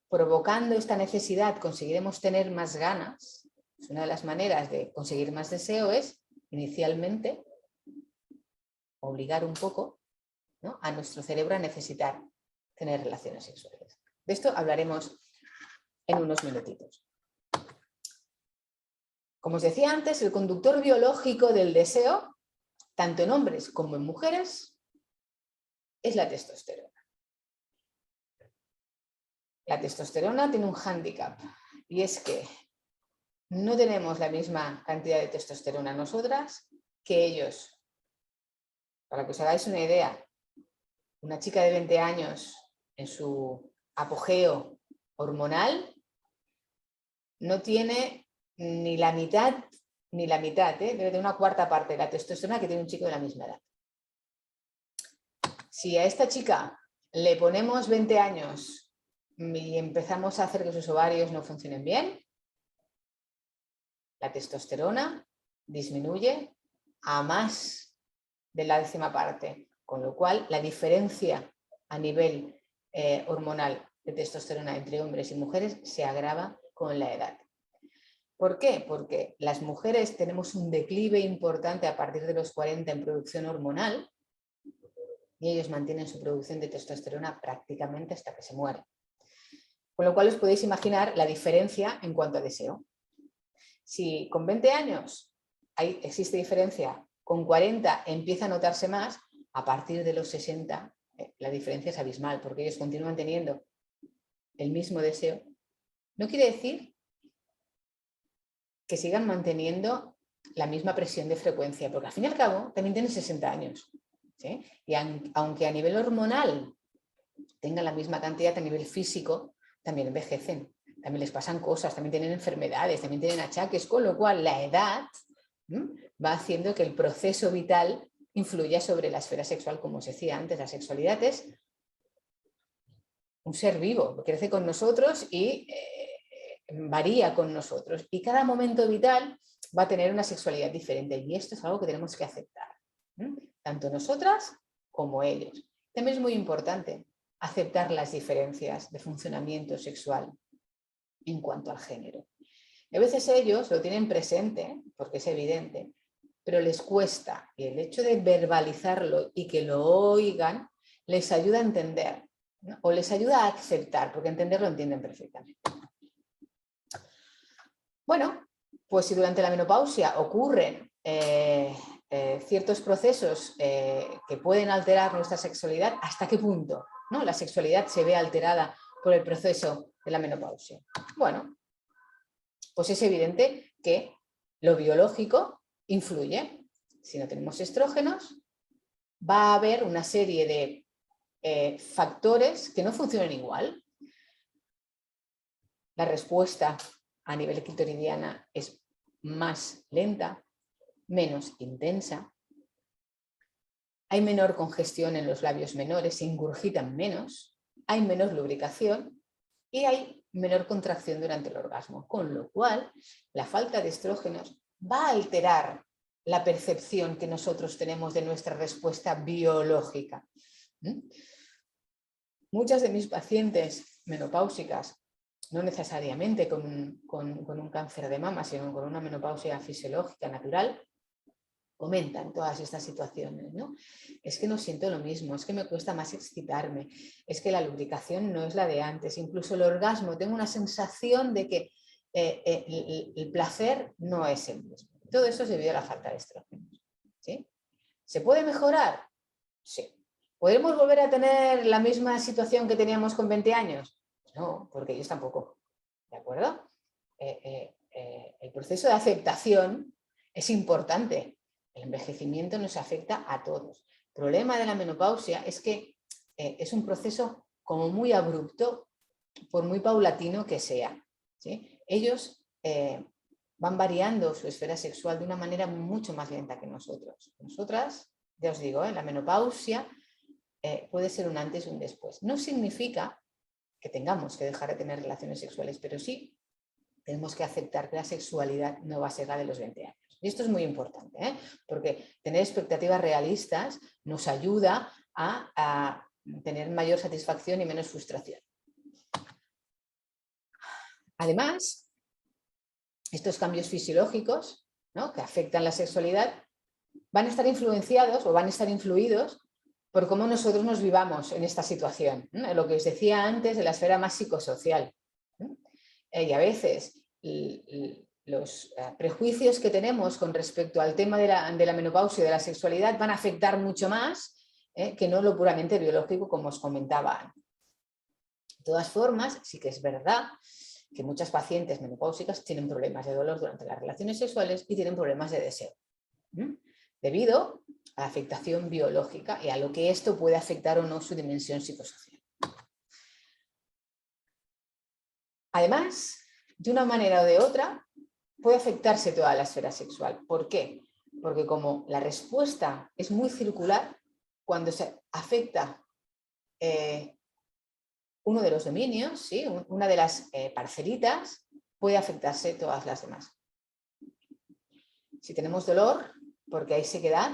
provocando esta necesidad conseguiremos tener más ganas, pues una de las maneras de conseguir más deseo es inicialmente obligar un poco, ¿no?, a nuestro cerebro a necesitar tener relaciones sexuales. De esto hablaremos en unos minutitos. Como os decía antes, el conductor biológico del deseo, tanto en hombres como en mujeres, es la testosterona. La testosterona tiene un hándicap y es que no tenemos la misma cantidad de testosterona nosotras que ellos. Para que os hagáis una idea, una chica de 20 años en su apogeo hormonal no tiene ni la mitad, debe de una cuarta parte de la testosterona que tiene un chico de la misma edad. Si a esta chica le ponemos 20 años y empezamos a hacer que sus ovarios no funcionen bien, la testosterona disminuye a más de la 10ª parte, con lo cual la diferencia a nivel hormonal de testosterona entre hombres y mujeres se agrava con la edad. ¿Por qué? Porque las mujeres tenemos un declive importante a partir de los 40 en producción hormonal y ellos mantienen su producción de testosterona prácticamente hasta que se mueren. Con lo cual os podéis imaginar la diferencia en cuanto a deseo. Si con 20 años existe diferencia, con 40 empieza a notarse más, a partir de los 60 la diferencia es abismal porque ellos continúan teniendo el mismo deseo. No quiere decir que sigan manteniendo la misma presión de frecuencia, porque al fin y al cabo también tienen 60 años. ¿Sí? Y aunque a nivel hormonal tengan la misma cantidad, a nivel físico también envejecen, también les pasan cosas, también tienen enfermedades, también tienen achaques, con lo cual la edad va haciendo que el proceso vital influya sobre la esfera sexual. Como os decía antes, la sexualidad es un ser vivo, crece con nosotros y varía con nosotros. Y cada momento vital va a tener una sexualidad diferente y esto es algo que tenemos que aceptar. Tanto nosotras como ellos. También es muy importante aceptar las diferencias de funcionamiento sexual en cuanto al género. A veces ellos lo tienen presente, porque es evidente, pero les cuesta, y el hecho de verbalizarlo y que lo oigan les ayuda a entender, ¿no? O les ayuda a aceptar, porque entenderlo entienden perfectamente. Bueno, pues si durante la menopausia ocurren ciertos procesos que pueden alterar nuestra sexualidad, ¿hasta qué punto, ¿no?, la sexualidad se ve alterada por el proceso de la menopausia? Bueno, pues es evidente que lo biológico influye. Si no tenemos estrógenos, va a haber una serie de factores que no funcionan igual. La respuesta a nivel clitoridiana es más lenta, menos intensa. Hay menor congestión en los labios menores, se ingurgitan menos, hay menos lubricación y hay menor contracción durante el orgasmo, con lo cual la falta de estrógenos va a alterar la percepción que nosotros tenemos de nuestra respuesta biológica. Muchas de mis pacientes menopáusicas, no necesariamente con un cáncer de mama, sino con una menopausia fisiológica natural, comentan todas estas situaciones, ¿no? Es que no siento lo mismo, es que me cuesta más excitarme, es que la lubricación no es la de antes, incluso el orgasmo, tengo una sensación de que el placer no es el mismo. Todo eso es debido a la falta de estrógenos, ¿sí? ¿Se puede mejorar? Sí. ¿Podremos volver a tener la misma situación que teníamos con 20 años? No, porque ellos tampoco, ¿de acuerdo? El proceso de aceptación es importante. El envejecimiento nos afecta a todos. El problema de la menopausia es que es un proceso como muy abrupto, por muy paulatino que sea, ¿sí? Ellos van variando su esfera sexual de una manera mucho más lenta que nosotros. Nosotras, ya os digo, la menopausia puede ser un antes y un después. No significa que tengamos que dejar de tener relaciones sexuales, pero sí tenemos que aceptar que la sexualidad no va a ser la de los 20 años. Y esto es muy importante, porque tener expectativas realistas nos ayuda a tener mayor satisfacción y menos frustración. Además, estos cambios fisiológicos, ¿no?, que afectan la sexualidad van a estar influenciados o van a estar influidos por cómo nosotros nos vivamos en esta situación, ¿no? Lo que os decía antes de la esfera más psicosocial, ¿no? Y a veces los prejuicios que tenemos con respecto al tema de la menopausia y de la sexualidad van a afectar mucho más que no lo puramente biológico, como os comentaba. De todas formas, sí que es verdad que muchas pacientes menopáusicas tienen problemas de dolor durante las relaciones sexuales y tienen problemas de deseo, debido a la afectación biológica y a lo que esto puede afectar o no su dimensión psicosocial. Además, de una manera o de otra, puede afectarse toda la esfera sexual. ¿Por qué? Porque como la respuesta es muy circular, cuando se afecta uno de los dominios, ¿sí?, una de las parcelitas, puede afectarse todas las demás. Si tenemos dolor porque hay sequedad,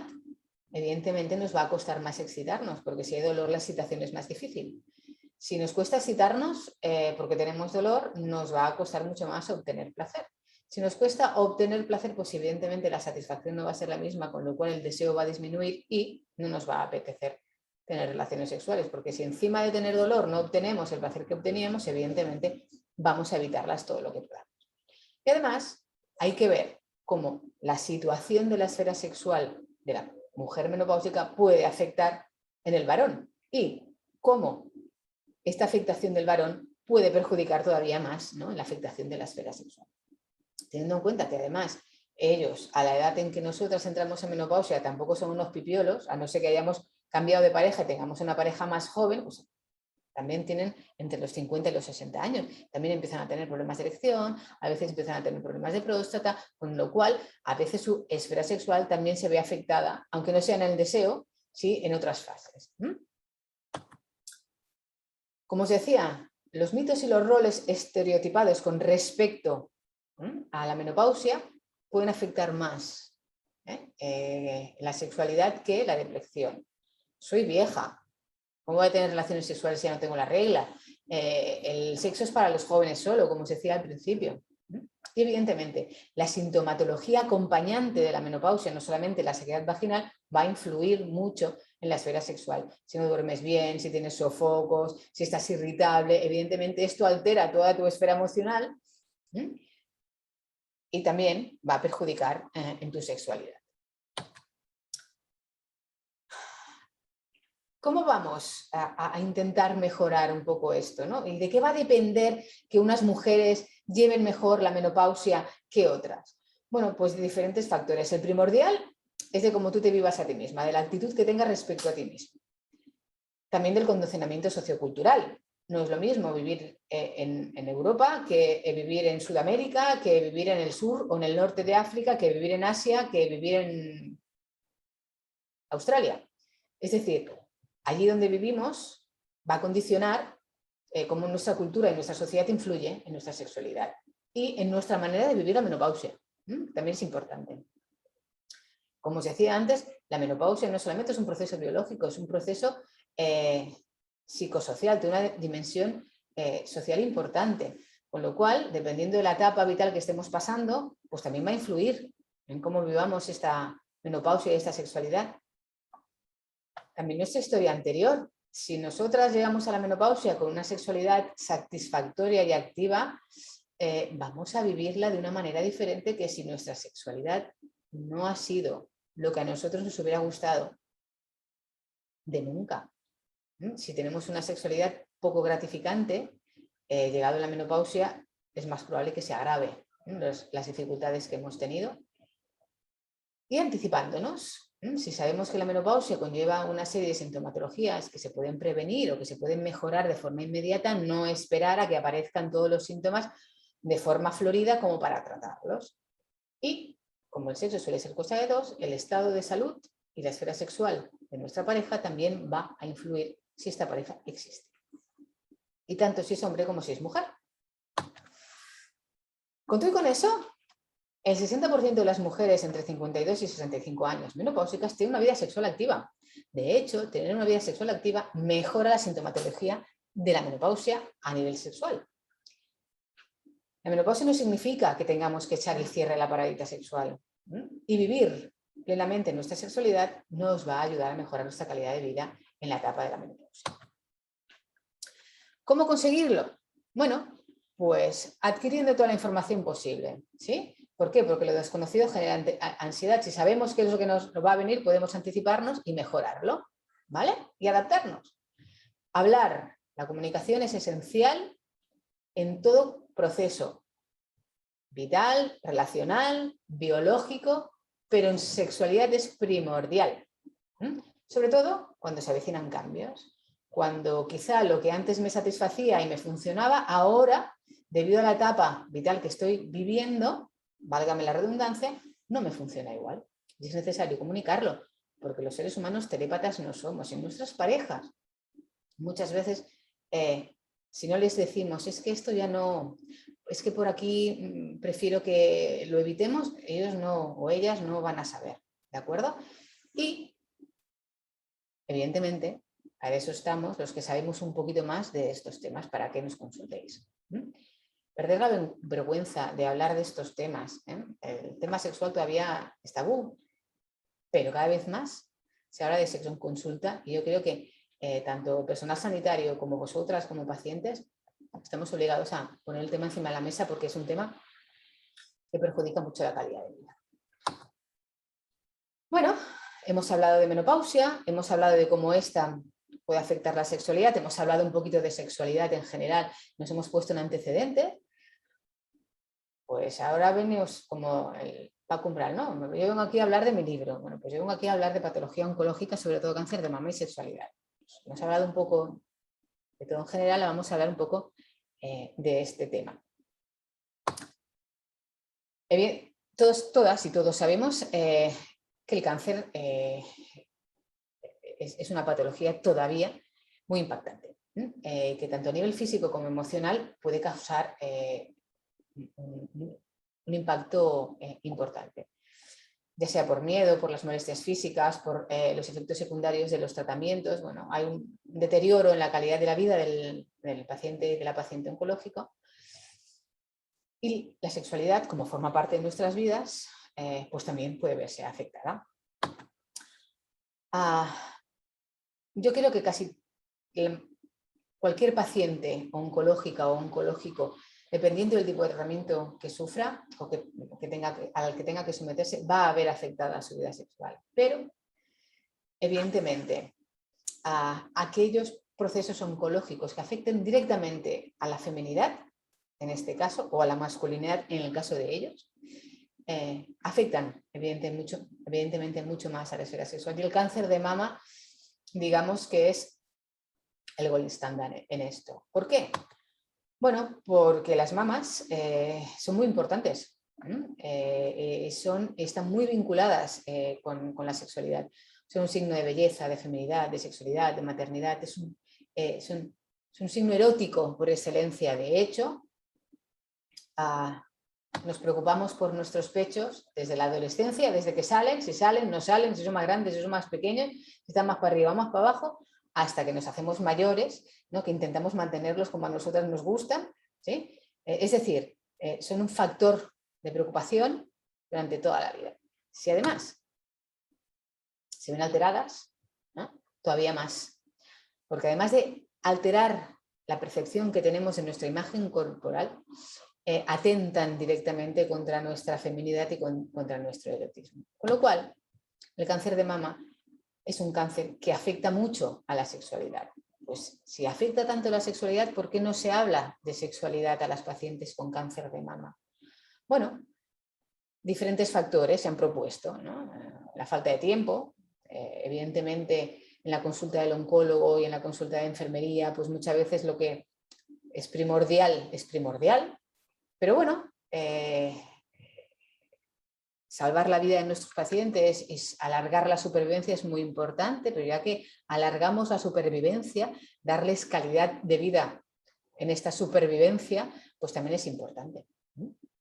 evidentemente nos va a costar más excitarnos, porque si hay dolor la excitación es más difícil. Si nos cuesta excitarnos porque tenemos dolor, nos va a costar mucho más obtener placer. Si nos cuesta obtener placer, pues evidentemente la satisfacción no va a ser la misma, con lo cual el deseo va a disminuir y no nos va a apetecer tener relaciones sexuales, porque si encima de tener dolor no obtenemos el placer que obteníamos, evidentemente vamos a evitarlas todo lo que podamos. Y además hay que ver cómo la situación de la esfera sexual de la mujer menopáusica puede afectar en el varón y cómo esta afectación del varón puede perjudicar todavía más, ¿no?, en la afectación de la esfera sexual. Teniendo en cuenta que además ellos, a la edad en que nosotras entramos en menopausia, tampoco son unos pipiolos, a no ser que hayamos cambiado de pareja y tengamos una pareja más joven, pues también tienen entre los 50 y los 60 años. También empiezan a tener problemas de erección, a veces empiezan a tener problemas de próstata, con lo cual a veces su esfera sexual también se ve afectada, aunque no sea en el deseo, sí en otras fases. Como os decía, los mitos y los roles estereotipados con respecto a la menopausia pueden afectar más la sexualidad que la depresión. Soy vieja, ¿cómo voy a tener relaciones sexuales si ya no tengo la regla? El sexo es para los jóvenes solo, como os decía al principio. Y evidentemente, la sintomatología acompañante de la menopausia, no solamente la sequedad vaginal, va a influir mucho en la esfera sexual. Si no duermes bien, si tienes sofocos, si estás irritable, evidentemente esto altera toda tu esfera emocional y también va a perjudicar en tu sexualidad. ¿Cómo vamos a intentar mejorar un poco esto, ¿no? ¿Y de qué va a depender que unas mujeres lleven mejor la menopausia que otras? Bueno, pues de diferentes factores. El primordial es de cómo tú te vivas a ti misma, de la actitud que tengas respecto a ti misma. También del condicionamiento sociocultural. No es lo mismo vivir en Europa que vivir en Sudamérica, que vivir en el sur o en el norte de África, que vivir en Asia, que vivir en Australia. Es decir, allí donde vivimos va a condicionar cómo nuestra cultura y nuestra sociedad influye en nuestra sexualidad y en nuestra manera de vivir la menopausia. También es importante. Como os decía antes, la menopausia no solamente es un proceso biológico, es un proceso psicosocial, de una dimensión social importante. Con lo cual, dependiendo de la etapa vital que estemos pasando, pues también va a influir en cómo vivamos esta menopausia y esta sexualidad. También nuestra historia anterior. Si nosotras llegamos a la menopausia con una sexualidad satisfactoria y activa, vamos a vivirla de una manera diferente que si nuestra sexualidad no ha sido lo que a nosotros nos hubiera gustado de nunca. Si tenemos una sexualidad poco gratificante, llegado a la menopausia, es más probable que se agrave las dificultades que hemos tenido. Y anticipándonos, si sabemos que la menopausia conlleva una serie de sintomatologías que se pueden prevenir o que se pueden mejorar de forma inmediata, no esperar a que aparezcan todos los síntomas de forma florida como para tratarlos. Y como el sexo suele ser cosa de dos, el estado de salud y la esfera sexual de nuestra pareja también va a influir si esta pareja existe. Y tanto si es hombre como si es mujer. Con todo y con eso, El 60% de las mujeres entre 52 y 65 años menopáusicas tienen una vida sexual activa. De hecho, tener una vida sexual activa mejora la sintomatología de la menopausia a nivel sexual. La menopausia no significa que tengamos que echar el cierre a la paradita sexual. Y vivir plenamente nuestra sexualidad nos va a ayudar a mejorar nuestra calidad de vida en la etapa de la menopausia. ¿Cómo conseguirlo? Bueno, pues adquiriendo toda la información posible, ¿sí? ¿Por qué? Porque lo desconocido genera ansiedad. Si sabemos qué es lo que nos va a venir, podemos anticiparnos y mejorarlo, ¿vale? Y adaptarnos. Hablar, la comunicación es esencial en todo proceso vital, relacional, biológico, pero en sexualidad es primordial. Sobre todo cuando se avecinan cambios. Cuando quizá lo que antes me satisfacía y me funcionaba, ahora, debido a la etapa vital que estoy viviendo, válgame la redundancia, no me funciona igual. Y es necesario comunicarlo, porque los seres humanos telépatas no somos. En nuestras parejas, muchas veces, si no les decimos, es que esto ya no, es que por aquí prefiero que lo evitemos, ellos no, o ellas no van a saber, ¿de acuerdo? Y, evidentemente, para eso estamos los que sabemos un poquito más de estos temas, para que nos consultéis. Perder la vergüenza de hablar de estos temas. El tema sexual todavía es tabú, pero cada vez más se habla de sexo en consulta y yo creo que tanto personal sanitario como vosotras como pacientes estamos obligados a poner el tema encima de la mesa porque es un tema que perjudica mucho la calidad de vida. Bueno, hemos hablado de menopausia, hemos hablado de cómo esta puede afectar la sexualidad, hemos hablado un poquito de sexualidad en general, nos hemos puesto un antecedente. Pues ahora venimos como el Paco Umbral, ¿no? Yo vengo aquí a hablar de mi libro. Bueno, pues yo vengo aquí a hablar de patología oncológica, sobre todo cáncer de mama y sexualidad. Hemos hablado un poco de todo en general, vamos a hablar un poco de este tema. Todas y todos sabemos que el cáncer es una patología todavía muy impactante, que tanto a nivel físico como emocional puede causar un impacto importante, ya sea por miedo, por las molestias físicas, por los efectos secundarios de los tratamientos. Bueno, hay un deterioro en la calidad de la vida del paciente y de la paciente oncológico. Y la sexualidad, como forma parte de nuestras vidas, pues también puede verse afectada. Yo creo que casi cualquier paciente oncológica o oncológico, dependiendo del tipo de tratamiento que sufra o al que tenga que someterse, va a ver afectada su vida sexual. Pero, evidentemente, aquellos procesos oncológicos que afecten directamente a la feminidad, en este caso, o a la masculinidad en el caso de ellos, afectan evidentemente mucho más a la esfera sexual. Y el cáncer de mama, digamos que es el gold standard en esto. ¿Por qué? Bueno, porque las mamas son muy importantes, están muy vinculadas con la sexualidad. Son un signo de belleza, de feminidad, de sexualidad, de maternidad. Es un signo erótico por excelencia. De hecho, nos preocupamos por nuestros pechos desde la adolescencia, desde que salen, si salen, no salen, si son más grandes, si son más pequeños, si están más para arriba, más para abajo, hasta que nos hacemos mayores, ¿no? Que intentamos mantenerlos como a nosotras nos gustan, ¿sí? Es decir, son un factor de preocupación durante toda la vida. Si además se ven alteradas, ¿no? Todavía más. Porque además de alterar la percepción que tenemos en nuestra imagen corporal, atentan directamente contra nuestra feminidad y contra nuestro erotismo. Con lo cual, el cáncer de mama es un cáncer que afecta mucho a la sexualidad. Pues si afecta tanto a la sexualidad, ¿por qué no se habla de sexualidad a las pacientes con cáncer de mama? Bueno, diferentes factores se han propuesto, ¿no? La falta de tiempo, evidentemente en la consulta del oncólogo y en la consulta de enfermería, pues muchas veces lo que es primordial, pero bueno, salvar la vida de nuestros pacientes y alargar la supervivencia es muy importante, pero ya que alargamos la supervivencia, darles calidad de vida en esta supervivencia, pues también es importante.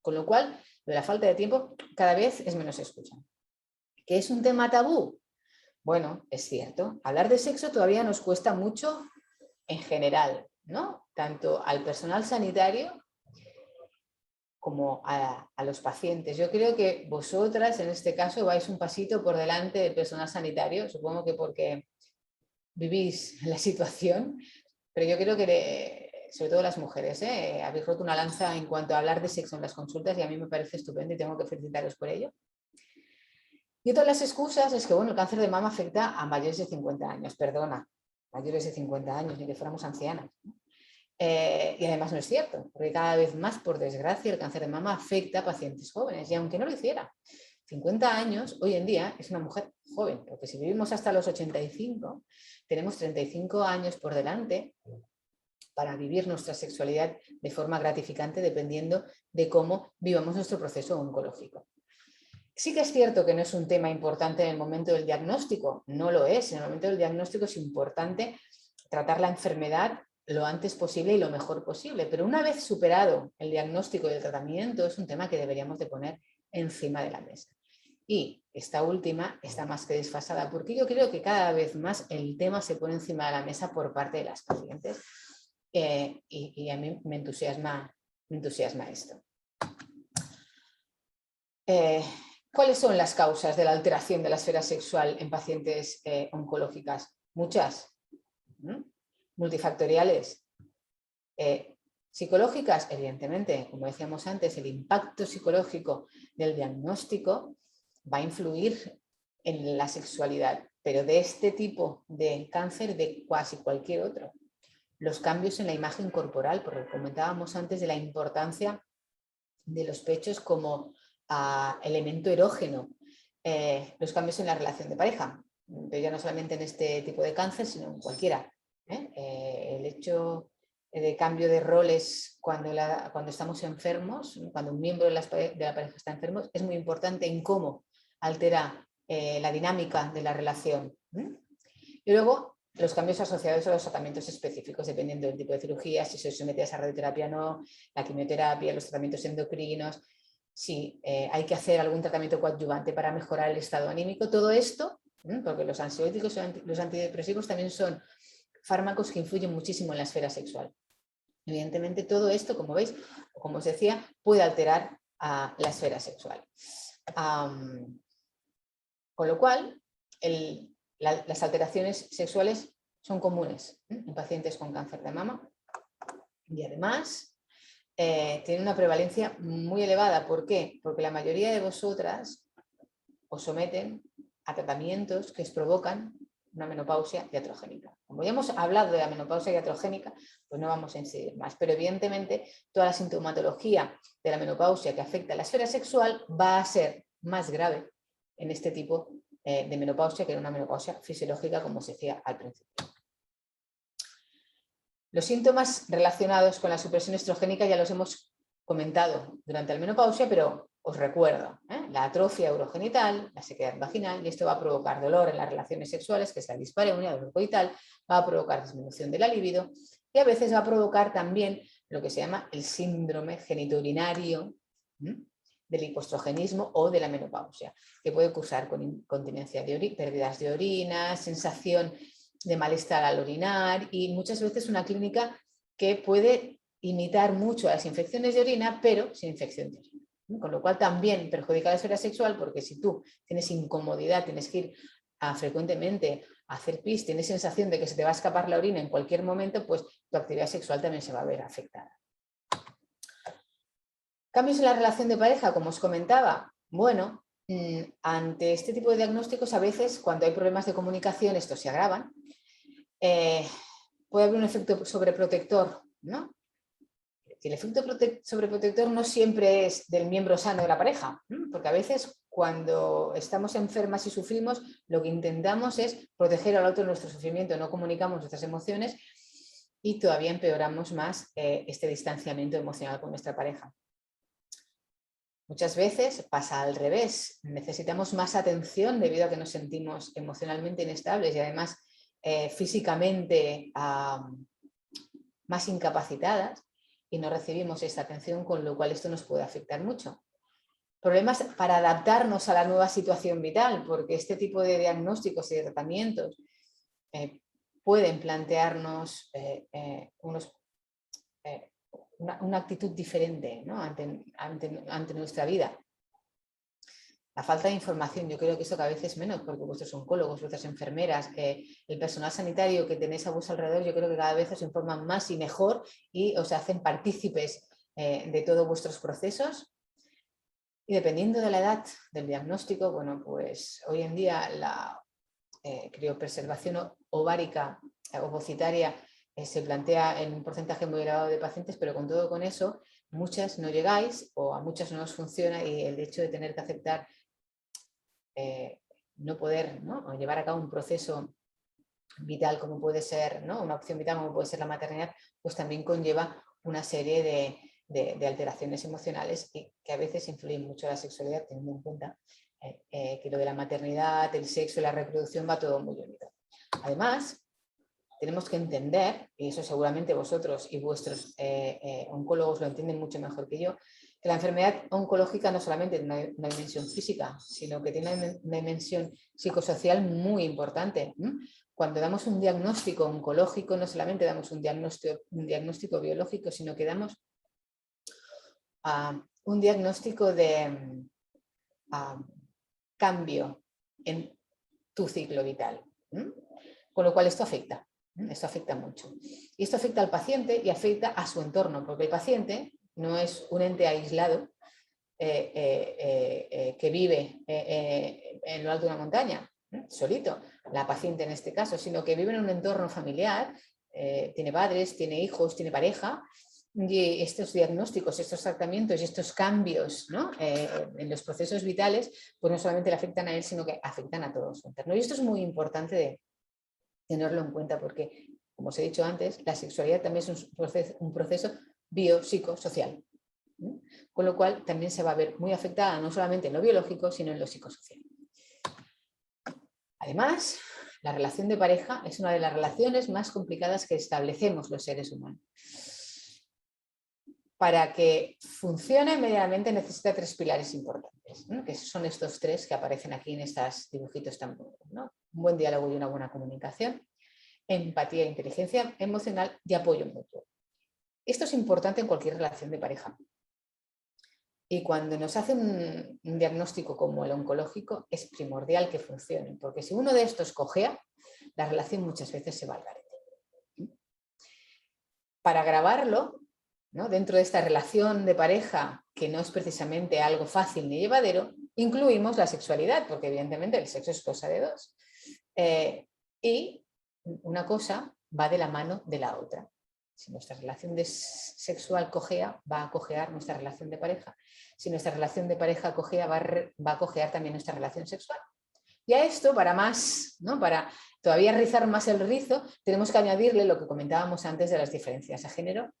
Con lo cual, Lo de la falta de tiempo cada vez es menos escuchado. ¿Que es un tema tabú? Bueno, es cierto. Hablar de sexo todavía nos cuesta mucho en general, ¿no? Tanto al personal sanitario como a los pacientes. Yo creo que vosotras, en este caso, vais un pasito por delante del personal sanitario, supongo que porque vivís la situación, pero yo creo que, sobre todo las mujeres, habéis roto una lanza en cuanto a hablar de sexo en las consultas y a mí me parece estupendo y tengo que felicitaros por ello. Y otra de las excusas es que, bueno, el cáncer de mama afecta a mayores de 50 años, perdona, mayores de 50 años, ni que fuéramos ancianas, ¿no? Y además no es cierto, porque cada vez más, por desgracia, el cáncer de mama afecta a pacientes jóvenes, y aunque no lo hiciera, 50 años hoy en día es una mujer joven, porque si vivimos hasta los 85, tenemos 35 años por delante para vivir nuestra sexualidad de forma gratificante dependiendo de cómo vivamos nuestro proceso oncológico. Sí que es cierto que no es un tema importante en el momento del diagnóstico, no lo es, en el momento del diagnóstico es importante tratar la enfermedad lo antes posible y lo mejor posible, pero una vez superado el diagnóstico y el tratamiento es un tema que deberíamos de poner encima de la mesa. Y esta última está más que desfasada, porque yo creo que cada vez más el tema se pone encima de la mesa por parte de las pacientes y a mí me entusiasma esto. ¿Cuáles son las causas de la alteración de la esfera sexual en pacientes oncológicas? Muchas. Multifactoriales. Psicológicas, evidentemente, como decíamos antes, el impacto psicológico del diagnóstico va a influir en la sexualidad, pero de este tipo de cáncer, de casi cualquier otro. Los cambios en la imagen corporal, porque comentábamos antes de la importancia de los pechos como elemento erógeno, los cambios en la relación de pareja, pero ya no solamente en este tipo de cáncer, sino en cualquiera. El hecho de cambio de roles cuando estamos enfermos, cuando un miembro de la pareja está enfermo, es muy importante en cómo altera la dinámica de la relación. Y luego los cambios asociados a los tratamientos específicos, dependiendo del tipo de cirugía, si se somete a esa radioterapia o no, la quimioterapia, los tratamientos endocrinos, si hay que hacer algún tratamiento coadyuvante para mejorar el estado anímico, todo esto, porque los ansiolíticos y los antidepresivos también son fármacos que influyen muchísimo en la esfera sexual. Evidentemente todo esto, como veis, como os decía, puede alterar a la esfera sexual. Con lo cual, las alteraciones sexuales son comunes en pacientes con cáncer de mama y además tienen una prevalencia muy elevada. ¿Por qué? Porque la mayoría de vosotras os someten a tratamientos que os provocan una menopausia iatrogénica. Como ya hemos hablado de la menopausia iatrogénica, pues no vamos a incidir más, pero evidentemente toda la sintomatología de la menopausia que afecta a la esfera sexual va a ser más grave en este tipo de menopausia que en una menopausia fisiológica, como se decía al principio. Los síntomas relacionados con la supresión estrogénica ya los hemos comentado durante la menopausia, pero os recuerdo, la atrofia urogenital, la sequedad vaginal, y esto va a provocar dolor en las relaciones sexuales, que es la dispareunia, dolor coital, va a provocar disminución de la libido y a veces va a provocar también lo que se llama el síndrome genitourinario del hipostrogenismo o de la menopausia, que puede cursar con incontinencia de orina, pérdidas de orina, sensación de malestar al orinar y muchas veces una clínica que puede imitar mucho a las infecciones de orina, pero sin infección de orina. Con lo cual también perjudica la esfera sexual porque si tú tienes incomodidad, tienes que ir frecuentemente a hacer pis, tienes sensación de que se te va a escapar la orina en cualquier momento, pues tu actividad sexual también se va a ver afectada. Cambios en la relación de pareja, como os comentaba. Bueno, ante este tipo de diagnósticos a veces cuando hay problemas de comunicación estos se agravan. Puede haber un efecto sobreprotector, ¿no? El efecto sobreprotector no siempre es del miembro sano de la pareja, porque a veces cuando estamos enfermas y sufrimos, lo que intentamos es proteger al otro de nuestro sufrimiento, no comunicamos nuestras emociones y todavía empeoramos más este distanciamiento emocional con nuestra pareja. Muchas veces pasa al revés, necesitamos más atención debido a que nos sentimos emocionalmente inestables y además físicamente más incapacitadas y no recibimos esta atención, con lo cual esto nos puede afectar mucho. problemas para adaptarnos a la nueva situación vital, porque este tipo de diagnósticos y de tratamientos pueden plantearnos una actitud diferente, ¿no? ante nuestra vida. La falta de información, yo creo que eso cada vez es menos, porque vuestros oncólogos, vuestras enfermeras, el personal sanitario que tenéis a vuestro alrededor, yo creo que cada vez os informan más y mejor y os hacen partícipes de todos vuestros procesos. Y dependiendo de la edad del diagnóstico, bueno, pues hoy en día la criopreservación ovárica ovocitaria se plantea en un porcentaje muy elevado de pacientes, pero con todo con eso, muchas no llegáis o a muchas no os funciona, y el hecho de tener que aceptar no poder, ¿no? O llevar a cabo un proceso vital como puede ser, ¿no? Una opción vital como puede ser la maternidad, pues también conlleva una serie de alteraciones emocionales y que a veces influyen mucho en la sexualidad, teniendo en cuenta que lo de la maternidad, el sexo y la reproducción va todo muy unido. Además, tenemos que entender, y eso seguramente vosotros y vuestros oncólogos lo entienden mucho mejor que yo, que la enfermedad oncológica no solamente tiene una dimensión física, sino que tiene una dimensión psicosocial muy importante. Cuando damos un diagnóstico oncológico, no solamente damos un diagnóstico biológico, sino que damos un diagnóstico de cambio en tu ciclo vital. Con lo cual esto afecta. Esto afecta mucho. Y esto afecta al paciente y afecta a su entorno, porque el paciente no es un ente aislado que vive en lo alto de una montaña, solito, la paciente en este caso, sino que vive en un entorno familiar, tiene padres, tiene hijos, tiene pareja, y estos diagnósticos, estos tratamientos y estos cambios, ¿no? En los procesos vitales, pues no solamente le afectan a él, sino que afectan a todo su entorno. Y esto es muy importante de tenerlo en cuenta porque, como os he dicho antes, la sexualidad también es un proceso biopsicosocial, ¿no? Con lo cual también se va a ver muy afectada no solamente en lo biológico, sino en lo psicosocial. Además, la relación de pareja es una de las relaciones más complicadas que establecemos los seres humanos. Para que funcione medianamente necesita 3 pilares importantes, ¿no? Que son estos 3 que aparecen aquí en estos dibujitos tan bonitos, ¿no? Un buen diálogo y una buena comunicación, empatía e inteligencia emocional y apoyo mutuo. Esto es importante en cualquier relación de pareja. Y cuando nos hacen un diagnóstico como el oncológico, es primordial que funcione, porque si uno de estos cojea, la relación muchas veces se va al garete. Para grabarlo, ¿no? Dentro de esta relación de pareja, que no es precisamente algo fácil ni llevadero, incluimos la sexualidad, porque evidentemente el sexo es cosa de dos. Y una cosa va de la mano de la otra. Si nuestra relación sexual cojea, va a cojear nuestra relación de pareja. Si nuestra relación de pareja cojea, va a cojear también nuestra relación sexual. Y a esto, para más, ¿no? Para todavía rizar más el rizo, tenemos que añadirle lo que comentábamos antes de las diferencias de género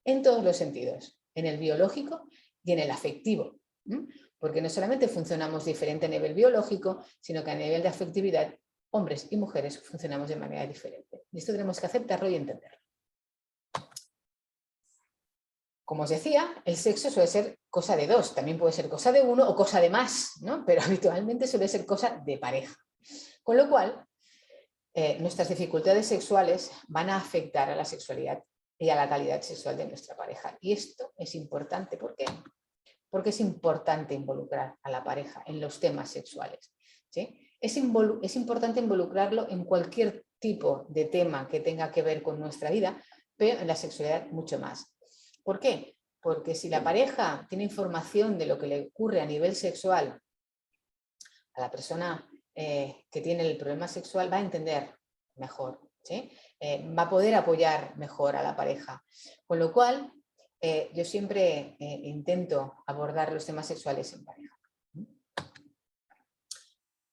en todos los sentidos, en el biológico y en el afectivo. Porque no solamente funcionamos diferente a nivel biológico, sino que a nivel de afectividad, hombres y mujeres funcionamos de manera diferente. Y esto tenemos que aceptarlo y entenderlo. Como os decía, el sexo suele ser cosa de dos, también puede ser cosa de uno o cosa de más, ¿no? Pero habitualmente suele ser cosa de pareja. Con lo cual, nuestras dificultades sexuales van a afectar a la sexualidad y a la calidad sexual de nuestra pareja. Y esto es importante. ¿Por qué? Porque es importante involucrar a la pareja en los temas sexuales, ¿sí? Es importante involucrarlo en cualquier tipo de tema que tenga que ver con nuestra vida, pero en la sexualidad mucho más. ¿Por qué? Porque si la pareja tiene información de lo que le ocurre a nivel sexual a la persona que tiene el problema sexual, va a entender mejor, ¿sí? Va a poder apoyar mejor a la pareja. Con lo cual, yo siempre intento abordar los temas sexuales en pareja.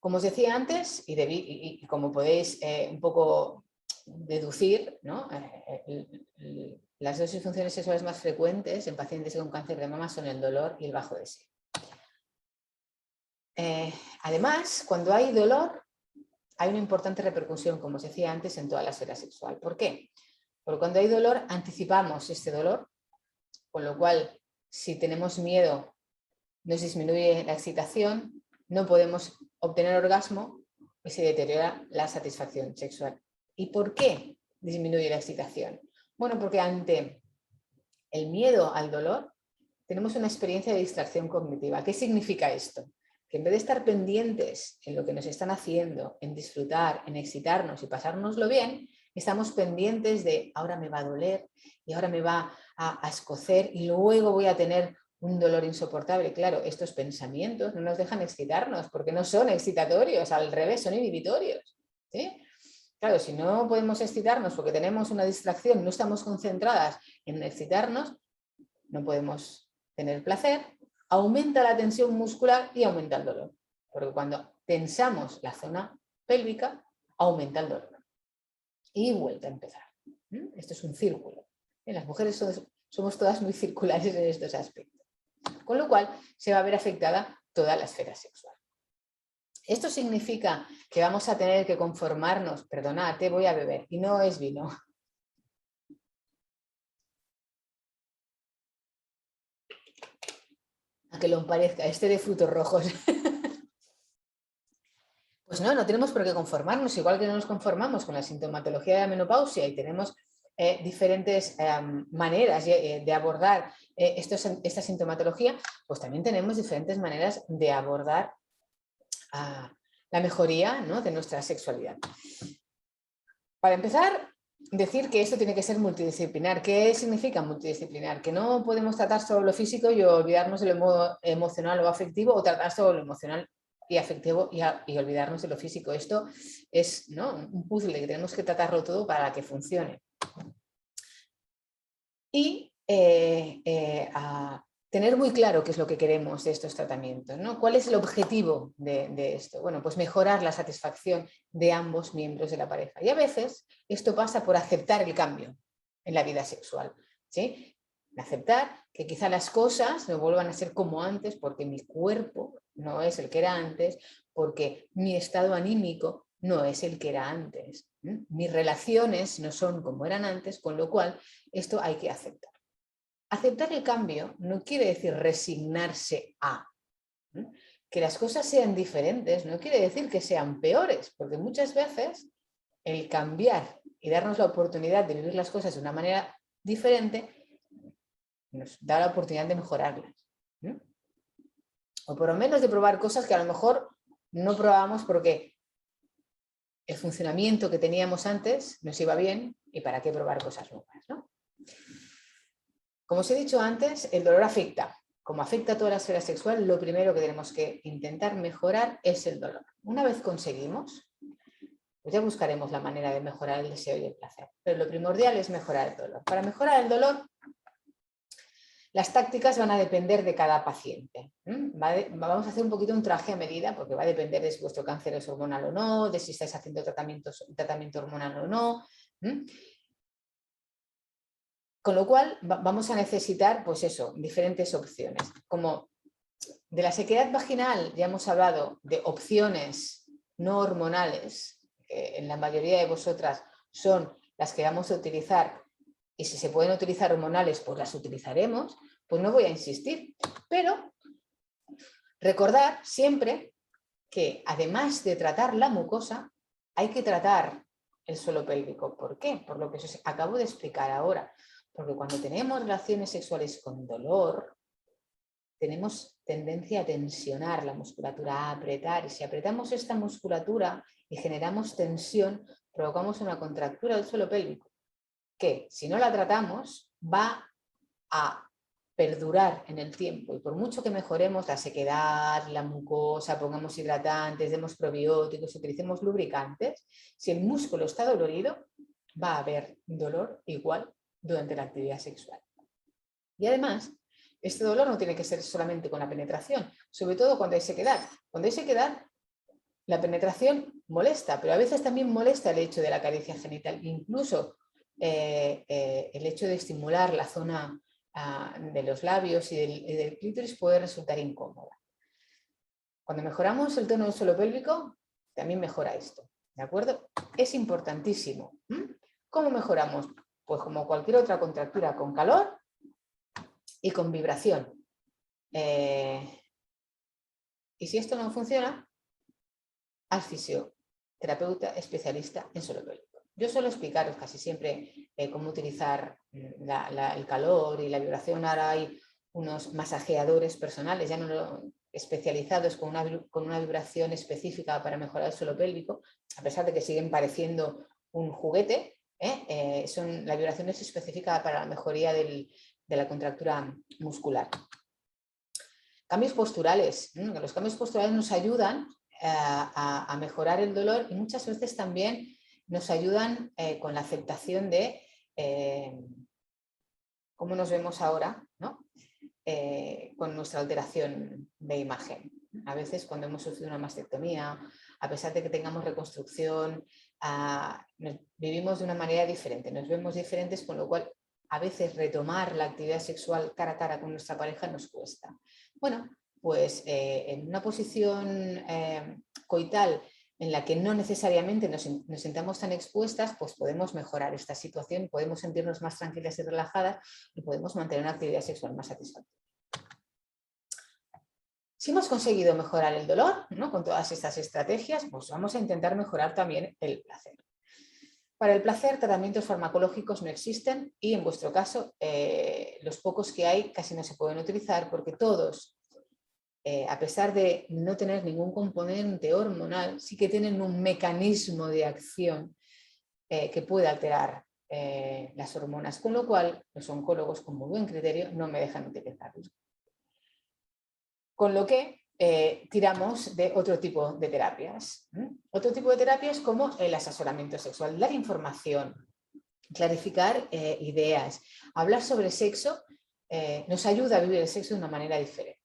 Como os decía antes, y como podéis un poco deducir, ¿no? Las dos disfunciones sexuales más frecuentes en pacientes con cáncer de mama son el dolor y el bajo deseo. Además, cuando hay dolor, hay una importante repercusión, como os decía antes, en toda la esfera sexual. ¿Por qué? Porque cuando hay dolor, anticipamos este dolor, con lo cual, si tenemos miedo nos disminuye la excitación, no podemos obtener orgasmo y se deteriora la satisfacción sexual. ¿Y por qué disminuye la excitación? Bueno, porque ante el miedo al dolor tenemos una experiencia de distracción cognitiva. ¿Qué significa esto? Que en vez de estar pendientes en lo que nos están haciendo, en disfrutar, en excitarnos y pasárnoslo bien, estamos pendientes de ahora me va a doler y ahora me va a escocer y luego voy a tener un dolor insoportable. Claro, estos pensamientos no nos dejan excitarnos porque no son excitatorios, al revés, son inhibitorios, ¿sí? Claro, si no podemos excitarnos porque tenemos una distracción, no estamos concentradas en excitarnos, no podemos tener placer, aumenta la tensión muscular y aumenta el dolor. Porque cuando tensamos la zona pélvica, aumenta el dolor. Y vuelta a empezar. Esto es un círculo. Las mujeres somos todas muy circulares en estos aspectos. Con lo cual se va a ver afectada toda la esfera sexual. Esto significa que vamos a tener que conformarnos, perdonad, te voy a beber, y no es vino. A que lo parezca, este de frutos rojos. Pues no tenemos por qué conformarnos, igual que no nos conformamos con la sintomatología de la menopausia y tenemos diferentes maneras de abordar esta sintomatología, pues también tenemos diferentes maneras de abordar la mejoría, ¿no?, de nuestra sexualidad. Para empezar, decir que esto tiene que ser multidisciplinar. ¿Qué significa multidisciplinar? Que no podemos tratar solo lo físico y olvidarnos de lo emocional o afectivo, o tratar solo lo emocional y afectivo y olvidarnos de lo físico. Esto es, ¿no?, un puzzle que tenemos que tratarlo todo para que funcione. Y tener muy claro qué es lo que queremos de estos tratamientos, ¿no? ¿Cuál es el objetivo de esto? Bueno, pues mejorar la satisfacción de ambos miembros de la pareja. Y a veces esto pasa por aceptar el cambio en la vida sexual, ¿sí? Aceptar que quizá las cosas no vuelvan a ser como antes porque mi cuerpo no es el que era antes, porque mi estado anímico no es el que era antes. Mis relaciones no son como eran antes, con lo cual esto hay que aceptar. Aceptar el cambio no quiere decir resignarse a. Que las cosas sean diferentes no quiere decir que sean peores, porque muchas veces el cambiar y darnos la oportunidad de vivir las cosas de una manera diferente nos da la oportunidad de mejorarlas. O por lo menos de probar cosas que a lo mejor no probábamos porque el funcionamiento que teníamos antes nos iba bien y para qué probar cosas nuevas, ¿no? Como os he dicho antes, el dolor afecta. Como afecta a toda la esfera sexual, lo primero que tenemos que intentar mejorar es el dolor. Una vez conseguimos, pues ya buscaremos la manera de mejorar el deseo y el placer. Pero lo primordial es mejorar el dolor. Para mejorar el dolor, las tácticas van a depender de cada paciente. Vamos a hacer un poquito un traje a medida, porque va a depender de si vuestro cáncer es hormonal o no, de si estáis haciendo tratamiento hormonal o no. Con lo cual vamos a necesitar, pues eso, diferentes opciones. Como de la sequedad vaginal ya hemos hablado de opciones no hormonales, que en la mayoría de vosotras son las que vamos a utilizar, y si se pueden utilizar hormonales, pues las utilizaremos, pues no voy a insistir. Pero recordar siempre que además de tratar la mucosa, hay que tratar el suelo pélvico. ¿Por qué? Por lo que os acabo de explicar ahora. Porque cuando tenemos relaciones sexuales con dolor, tenemos tendencia a tensionar la musculatura, a apretar. Y si apretamos esta musculatura y generamos tensión, provocamos una contractura del suelo pélvico, que si no la tratamos va a perdurar en el tiempo. Y por mucho que mejoremos la sequedad, la mucosa, pongamos hidratantes, demos probióticos, utilicemos lubricantes, si el músculo está dolorido, va a haber dolor igual durante la actividad sexual. Y además, este dolor no tiene que ser solamente con la penetración, sobre todo cuando hay sequedad. Cuando hay sequedad, la penetración molesta, pero a veces también molesta el hecho de la caricia genital, incluso el hecho de estimular la zona de los labios y del clítoris puede resultar incómoda. Cuando mejoramos el tono del suelo pélvico, también mejora esto, ¿de acuerdo? Es importantísimo. ¿Cómo mejoramos? Pues como cualquier otra contractura, con calor y con vibración. Y si esto no funciona, al fisioterapeuta especialista en suelo pélvico. Yo suelo explicaros casi siempre cómo utilizar el calor y la vibración. Ahora hay unos masajeadores personales, ya no especializados con una vibración específica para mejorar el suelo pélvico, a pesar de que siguen pareciendo un juguete. La vibración es específica para la mejoría de la contractura muscular. Cambios posturales. Los cambios posturales nos ayudan a mejorar el dolor y muchas veces también nos ayudan con la aceptación de cómo nos vemos ahora, ¿no? Con nuestra alteración de imagen. A veces cuando hemos sufrido una mastectomía, a pesar de que tengamos reconstrucción, vivimos de una manera diferente, nos vemos diferentes, con lo cual a veces retomar la actividad sexual cara a cara con nuestra pareja nos cuesta. Bueno, pues en una posición coital en la que no necesariamente nos sintamos tan expuestas, pues podemos mejorar esta situación, podemos sentirnos más tranquilas y relajadas y podemos mantener una actividad sexual más satisfactoria. Si hemos conseguido mejorar el dolor, ¿no?, con todas estas estrategias, pues vamos a intentar mejorar también el placer. Para el placer, tratamientos farmacológicos no existen y en vuestro caso los pocos que hay casi no se pueden utilizar porque todos, a pesar de no tener ningún componente hormonal, sí que tienen un mecanismo de acción que puede alterar las hormonas, con lo cual los oncólogos, con muy buen criterio, no me dejan utilizarlos. Con lo que tiramos de otro tipo de terapias. Otro tipo de terapias como el asesoramiento sexual, dar información, clarificar ideas, hablar sobre sexo, nos ayuda a vivir el sexo de una manera diferente.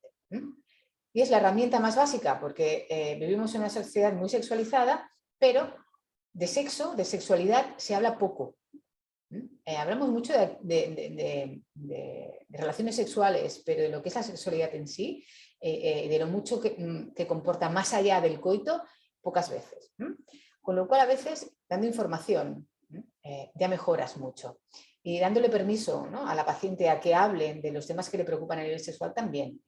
Y es la herramienta más básica porque vivimos en una sociedad muy sexualizada, pero de sexo, de sexualidad, se habla poco. Hablamos mucho de relaciones sexuales, pero de lo que es la sexualidad en sí, de lo mucho que comporta más allá del coito, pocas veces. Con lo cual a veces dando información ya mejoras mucho. Y dándole permiso, ¿no?, a la paciente a que hable de los temas que le preocupan a nivel sexual también.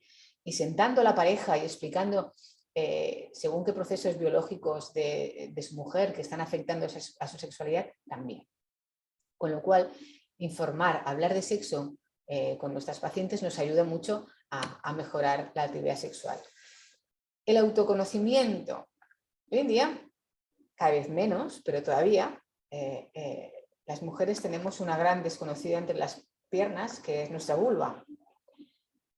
Y sentando a la pareja y explicando según qué procesos biológicos de su mujer que están afectando a su sexualidad también. Con lo cual, informar, hablar de sexo con nuestras pacientes nos ayuda mucho a mejorar la actividad sexual. El autoconocimiento. Hoy en día, cada vez menos, pero todavía, las mujeres tenemos una gran desconocida entre las piernas, que es nuestra vulva.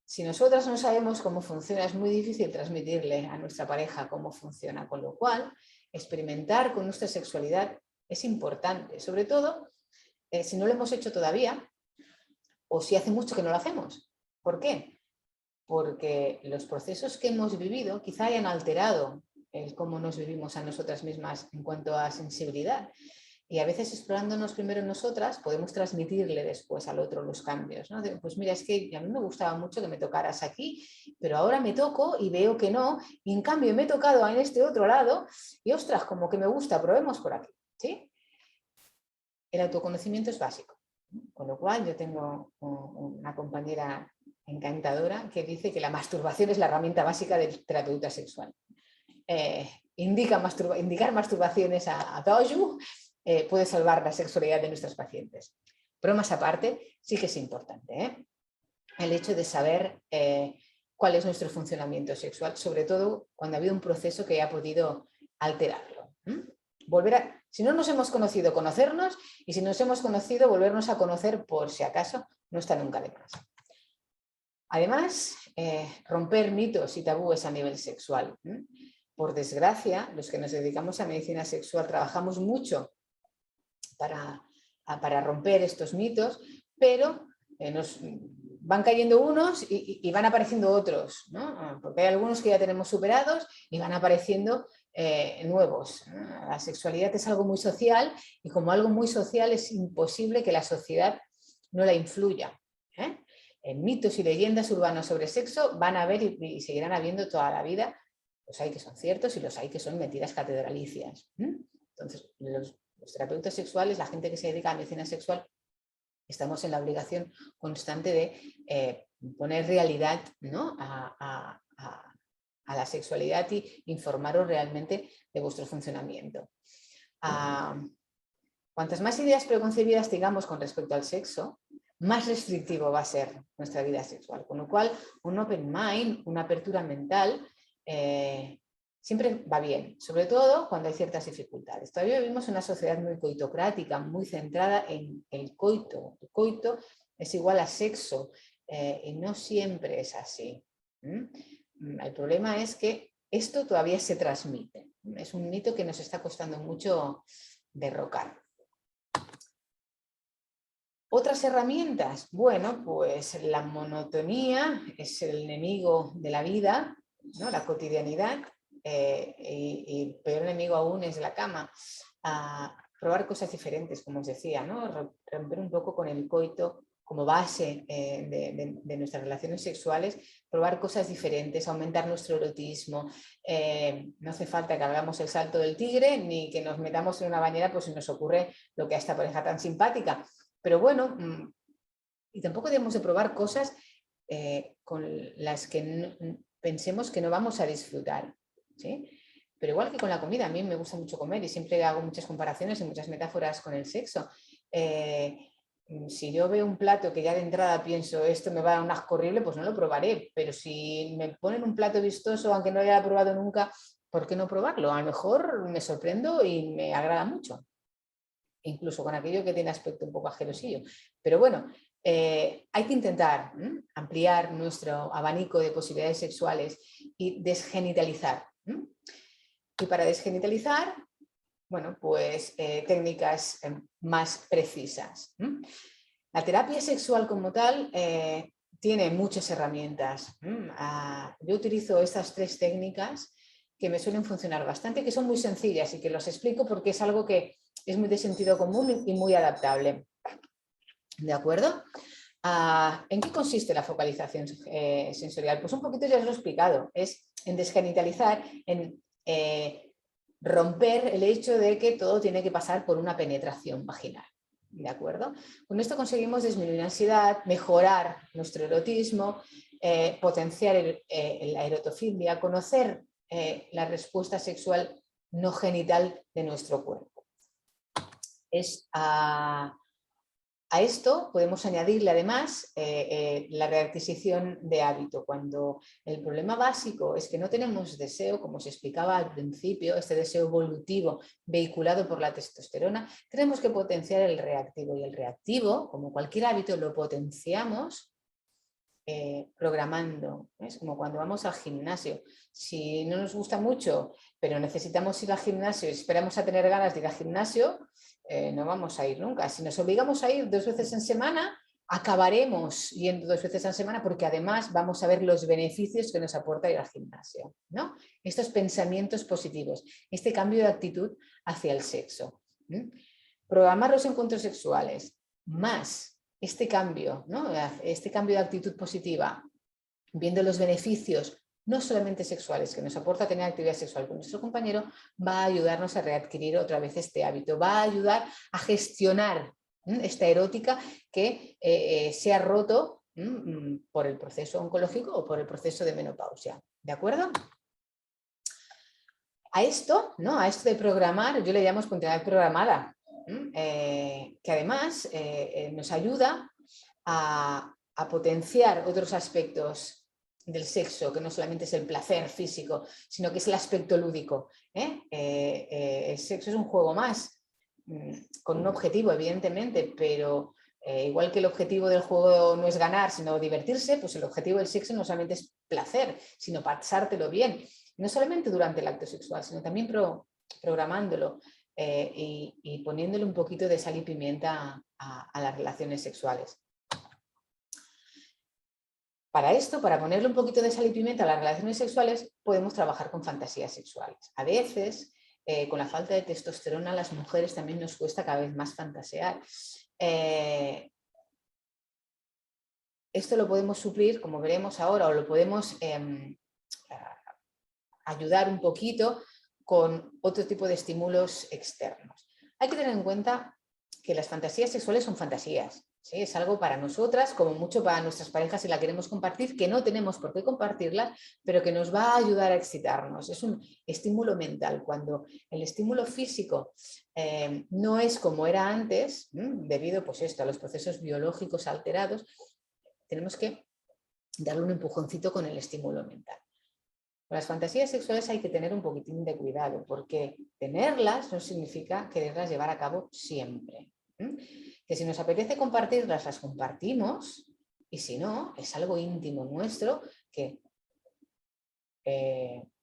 Si nosotras no sabemos cómo funciona, es muy difícil transmitirle a nuestra pareja cómo funciona, con lo cual experimentar con nuestra sexualidad es importante, sobre todo si no lo hemos hecho todavía o si hace mucho que no lo hacemos. ¿Por qué? Porque los procesos que hemos vivido quizá hayan alterado el cómo nos vivimos a nosotras mismas en cuanto a sensibilidad. Y a veces explorándonos primero nosotras podemos transmitirle después al otro los cambios, ¿no? Pues mira, es que a mí me gustaba mucho que me tocaras aquí, pero ahora me toco y veo que no, y en cambio me he tocado en este otro lado y ostras, como que me gusta, probemos por aquí, ¿sí? El autoconocimiento es básico, con lo cual yo tengo una compañera encantadora que dice que la masturbación es la herramienta básica del terapeuta sexual. Indicar masturbaciones a todos puede salvar la sexualidad de nuestros pacientes. Pero más aparte, sí que es importante el hecho de saber cuál es nuestro funcionamiento sexual, sobre todo cuando ha habido un proceso que haya podido alterarlo. Si no nos hemos conocido, conocernos, y si nos hemos conocido, volvernos a conocer por si acaso, no está nunca de más. Además, romper mitos y tabúes a nivel sexual. Por desgracia, los que nos dedicamos a medicina sexual trabajamos mucho para romper estos mitos, pero nos van cayendo unos y van apareciendo otros, ¿no? Porque hay algunos que ya tenemos superados y van apareciendo nuevos. La sexualidad es algo muy social y como algo muy social es imposible que la sociedad no la influya. En mitos y leyendas urbanas sobre sexo van a haber y seguirán habiendo toda la vida. Los hay que son ciertos y los hay que son mentiras catedralicias. Entonces, los terapeutas sexuales, la gente que se dedica a la medicina sexual, estamos en la obligación constante de poner realidad, ¿no?, a a la sexualidad y informaros realmente de vuestro funcionamiento. Cuantas más ideas preconcebidas tengamos con respecto al sexo, más restrictivo va a ser nuestra vida sexual. Con lo cual, un open mind, una apertura mental, siempre va bien, sobre todo cuando hay ciertas dificultades. Todavía vivimos en una sociedad muy coitocrática, muy centrada en el coito. El coito es igual a sexo y no siempre es así. El problema es que esto todavía se transmite. Es un mito que nos está costando mucho derrocar. Otras herramientas, bueno, pues la monotonía es el enemigo de la vida, ¿no? La cotidianidad, y peor enemigo aún es la cama. Probar cosas diferentes, como os decía, ¿no? Romper un poco con el coito como base de nuestras relaciones sexuales, probar cosas diferentes, aumentar nuestro erotismo. No hace falta que hagamos el salto del tigre ni que nos metamos en una bañera, pues si nos ocurre lo que a esta pareja tan simpática. Pero bueno, y tampoco debemos de probar cosas con las que pensemos que no vamos a disfrutar, ¿sí? Pero igual que con la comida, a mí me gusta mucho comer y siempre hago muchas comparaciones y muchas metáforas con el sexo. Si yo veo un plato que ya de entrada pienso esto me va a dar un asco horrible, pues no lo probaré. Pero si me ponen un plato vistoso, aunque no lo haya probado nunca, ¿por qué no probarlo? A lo mejor me sorprendo y me agrada mucho. Incluso con aquello que tiene aspecto un poco asquerosillo. Pero bueno, hay que intentar ampliar nuestro abanico de posibilidades sexuales y desgenitalizar. Y para desgenitalizar, bueno, pues técnicas más precisas. La terapia sexual como tal tiene muchas herramientas. Yo utilizo estas 3 técnicas que me suelen funcionar bastante, que son muy sencillas y que los explico porque es algo que es muy de sentido común y muy adaptable. ¿De acuerdo? ¿En qué consiste la focalización sensorial? Pues un poquito ya os lo he explicado. Es en desgenitalizar, en romper el hecho de que todo tiene que pasar por una penetración vaginal. ¿De acuerdo? Con esto conseguimos disminuir la ansiedad, mejorar nuestro erotismo, potenciar la erotofilia, conocer la respuesta sexual no genital de nuestro cuerpo. A esto podemos añadirle además la readquisición de hábito. Cuando el problema básico es que no tenemos deseo, como se explicaba al principio, este deseo evolutivo vehiculado por la testosterona, tenemos que potenciar el reactivo. Y el reactivo, como cualquier hábito, lo potenciamos programando. Es como cuando vamos al gimnasio. Si no nos gusta mucho, pero necesitamos ir al gimnasio y esperamos a tener ganas de ir al gimnasio, no vamos a ir nunca. Si nos obligamos a ir 2 veces en semana, acabaremos yendo 2 veces en semana porque además vamos a ver los beneficios que nos aporta ir al gimnasio, ¿no? Estos pensamientos positivos, este cambio de actitud hacia el sexo. Programar los encuentros sexuales, más este cambio, ¿no? Este cambio de actitud positiva, viendo los beneficios no solamente sexuales que nos aporta tener actividad sexual con nuestro compañero, va a ayudarnos a readquirir otra vez este hábito, va a ayudar a gestionar esta erótica que se ha roto por el proceso oncológico o por el proceso de menopausia. ¿De acuerdo? A esto, ¿no? A esto de programar, yo le llamo espontaneidad programada, que además nos ayuda a potenciar otros aspectos del sexo, que no solamente es el placer físico, sino que es el aspecto lúdico. El sexo es un juego más, con un objetivo, evidentemente, pero igual que el objetivo del juego no es ganar, sino divertirse, pues el objetivo del sexo no solamente es placer, sino pasártelo bien. No solamente durante el acto sexual, sino también programándolo y poniéndole un poquito de sal y pimienta a las relaciones sexuales. Para esto, para ponerle un poquito de sal y pimienta a las relaciones sexuales, podemos trabajar con fantasías sexuales. A veces, con la falta de testosterona, a las mujeres también nos cuesta cada vez más fantasear. Esto lo podemos suplir, como veremos ahora, o lo podemos ayudar un poquito con otro tipo de estímulos externos. Hay que tener en cuenta que las fantasías sexuales son fantasías. ¿sí? Es algo para nosotras, como mucho para nuestras parejas si la queremos compartir, que no tenemos por qué compartirla, pero que nos va a ayudar a excitarnos. Es un estímulo mental. Cuando el estímulo físico no es como era antes, debido pues esto, a los procesos biológicos alterados, tenemos que darle un empujoncito con el estímulo mental. Con las fantasías sexuales hay que tener un poquitín de cuidado, porque tenerlas no significa quererlas llevar a cabo siempre. Que si nos apetece compartirlas, las compartimos, y si no, es algo íntimo nuestro que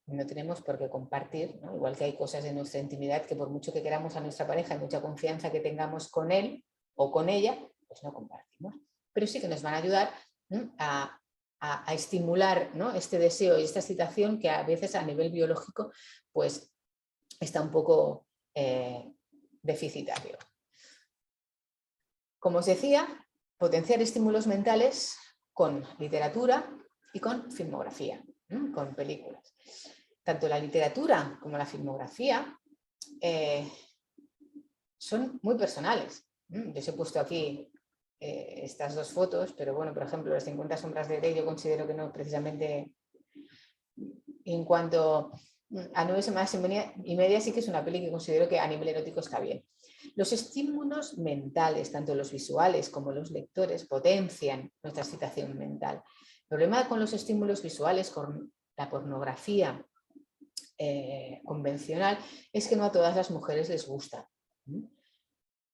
no tenemos por qué compartir, ¿no? Igual que hay cosas de nuestra intimidad que por mucho que queramos a nuestra pareja y mucha confianza que tengamos con él o con ella, pues no compartimos. Pero sí que nos van a ayudar a estimular, ¿no? Este deseo y esta excitación que a veces a nivel biológico pues está un poco deficitario. Como os decía, potenciar estímulos mentales con literatura y con filmografía, con películas. Tanto la literatura como la filmografía son muy personales. Yo os he puesto aquí estas dos fotos, pero bueno, por ejemplo, las 50 sombras de Grey yo considero que no precisamente, en cuanto a 9 semanas y media sí que es una peli que considero que a nivel erótico está bien. Los estímulos mentales, tanto los visuales como los lectores, potencian nuestra excitación mental. El problema con los estímulos visuales, con la pornografía convencional, es que no a todas las mujeres les gusta.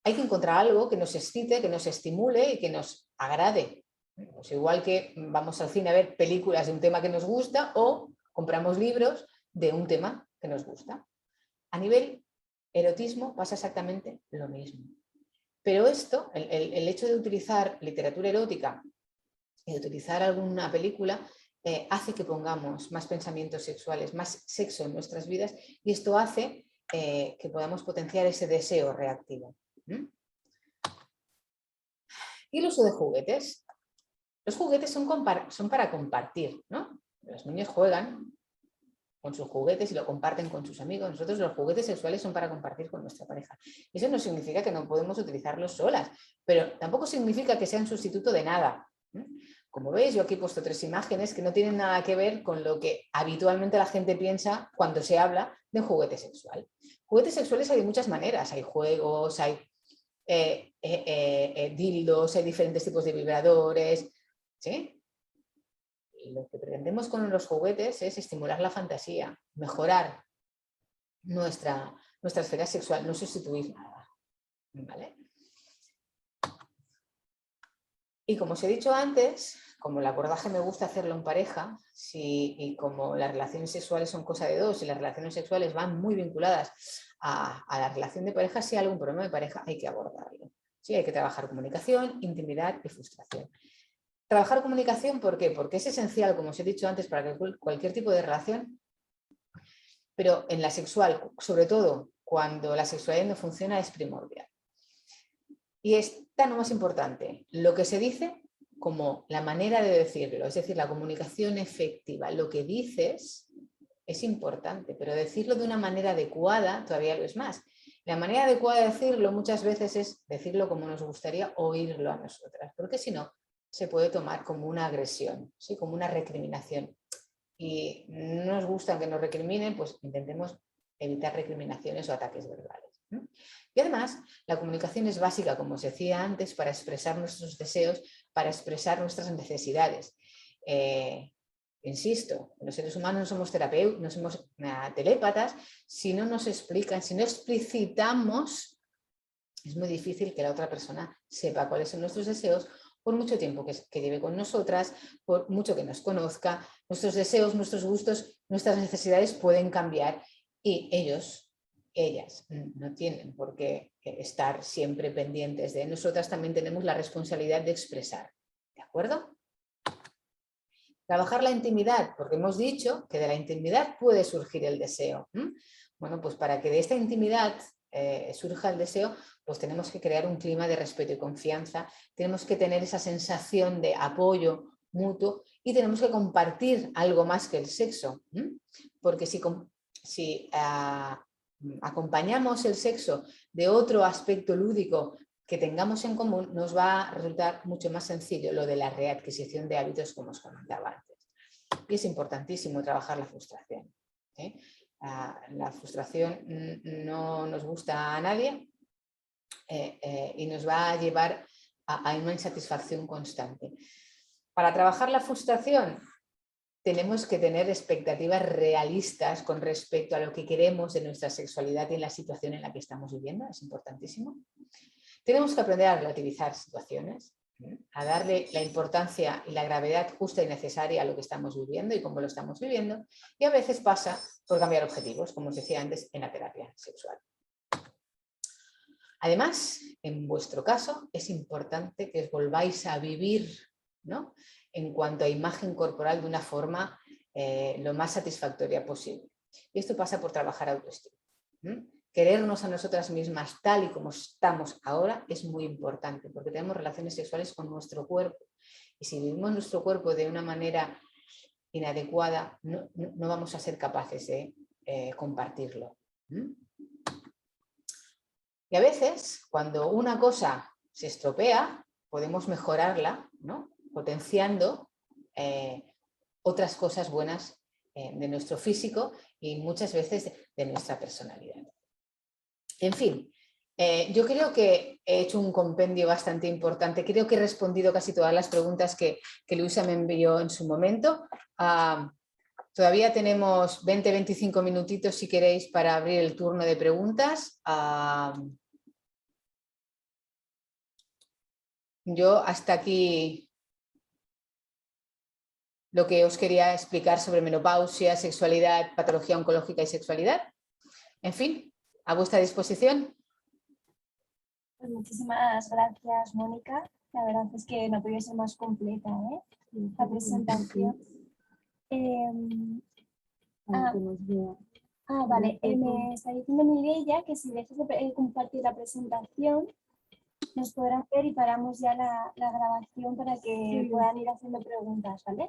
Hay que encontrar algo que nos excite, que nos estimule y que nos agrade. Pues igual que vamos al cine a ver películas de un tema que nos gusta o compramos libros de un tema que nos gusta. A nivel erotismo pasa exactamente lo mismo. Pero esto, el hecho de utilizar literatura erótica y de utilizar alguna película, hace que pongamos más pensamientos sexuales, más sexo en nuestras vidas, y esto hace que podamos potenciar ese deseo reactivo. Y el uso de juguetes. Los juguetes son para compartir, ¿no? Los niños juegan con sus juguetes y lo comparten con sus amigos. Nosotros los juguetes sexuales son para compartir con nuestra pareja. Eso no significa que no podemos utilizarlos solas, pero tampoco significa que sean sustituto de nada. Como veis, yo aquí he puesto 3 imágenes que no tienen nada que ver con lo que habitualmente la gente piensa cuando se habla de un juguete sexual. Juguetes sexuales hay de muchas maneras. Hay juegos, hay dildos, hay diferentes tipos de vibradores, ¿sí? Y lo que pretendemos con los juguetes es estimular la fantasía, mejorar nuestra esfera sexual, no sustituir nada, ¿vale? Y como os he dicho antes, como el abordaje me gusta hacerlo en pareja, y como las relaciones sexuales son cosa de dos y las relaciones sexuales van muy vinculadas a la relación de pareja, si hay algún problema de pareja hay que abordarlo. Sí, hay que trabajar comunicación, intimidad y frustración. Trabajar comunicación, ¿por qué? Porque es esencial, como os he dicho antes, para cualquier tipo de relación, pero en la sexual, sobre todo cuando la sexualidad no funciona, es primordial. Y es tan o más importante lo que se dice como la manera de decirlo, es decir, la comunicación efectiva. Lo que dices es importante, pero decirlo de una manera adecuada todavía lo es más. La manera adecuada de decirlo muchas veces es decirlo como nos gustaría oírlo a nosotras, porque si no, se puede tomar como una agresión, ¿sí? Como una recriminación. Y no nos gusta que nos recriminen, pues intentemos evitar recriminaciones o ataques verbales, ¿no? Y además, la comunicación es básica, como os decía antes, para expresar nuestros deseos, para expresar nuestras necesidades. Insisto, los seres humanos no somos terapeutas, no somos telépatas. Si no nos explican, si no explicitamos, es muy difícil que la otra persona sepa cuáles son nuestros deseos, por mucho tiempo que lleve con nosotras, por mucho que nos conozca. Nuestros deseos, nuestros gustos, nuestras necesidades pueden cambiar y ellas no tienen por qué estar siempre pendientes de nosotras. También tenemos la responsabilidad de expresar, ¿de acuerdo? Trabajar la intimidad, porque hemos dicho que de la intimidad puede surgir el deseo. Bueno, pues para que de esta intimidad surja el deseo, pues tenemos que crear un clima de respeto y confianza, tenemos que tener esa sensación de apoyo mutuo y tenemos que compartir algo más que el sexo, porque si acompañamos el sexo de otro aspecto lúdico que tengamos en común, nos va a resultar mucho más sencillo lo de la readquisición de hábitos, como os comentaba antes. Y es importantísimo trabajar la frustración. La frustración no nos gusta a nadie y nos va a llevar a una insatisfacción constante. Para trabajar la frustración tenemos que tener expectativas realistas con respecto a lo que queremos de nuestra sexualidad y en la situación en la que estamos viviendo, es importantísimo. Tenemos que aprender a relativizar situaciones, a darle la importancia y la gravedad justa y necesaria a lo que estamos viviendo y cómo lo estamos viviendo, y a veces pasa por cambiar objetivos, como os decía antes, en la terapia sexual. Además, en vuestro caso, es importante que os volváis a vivir, ¿no?, en cuanto a imagen corporal de una forma lo más satisfactoria posible. Y esto pasa por trabajar autoestima. Querernos a nosotras mismas tal y como estamos ahora es muy importante, porque tenemos relaciones sexuales con nuestro cuerpo. Y si vivimos nuestro cuerpo de una manera inadecuada, no vamos a ser capaces de compartirlo. Y a veces, cuando una cosa se estropea, podemos mejorarla, ¿no?, potenciando otras cosas buenas de nuestro físico y muchas veces de nuestra personalidad. En fin, yo creo que he hecho un compendio bastante importante. Creo que he respondido casi todas las preguntas que Luisa me envió en su momento. Todavía tenemos 20-25 minutitos, si queréis, para abrir el turno de preguntas. Yo hasta aquí lo que os quería explicar sobre menopausia, sexualidad, patología oncológica y sexualidad. En fin, a vuestra disposición. Pues muchísimas gracias, Mónica. La verdad es que no podía ser más completa, la presentación. Vale. Me está diciendo Mireia que si dejas de compartir la presentación, nos podrán ver y paramos ya la grabación para que puedan ir haciendo preguntas, ¿vale?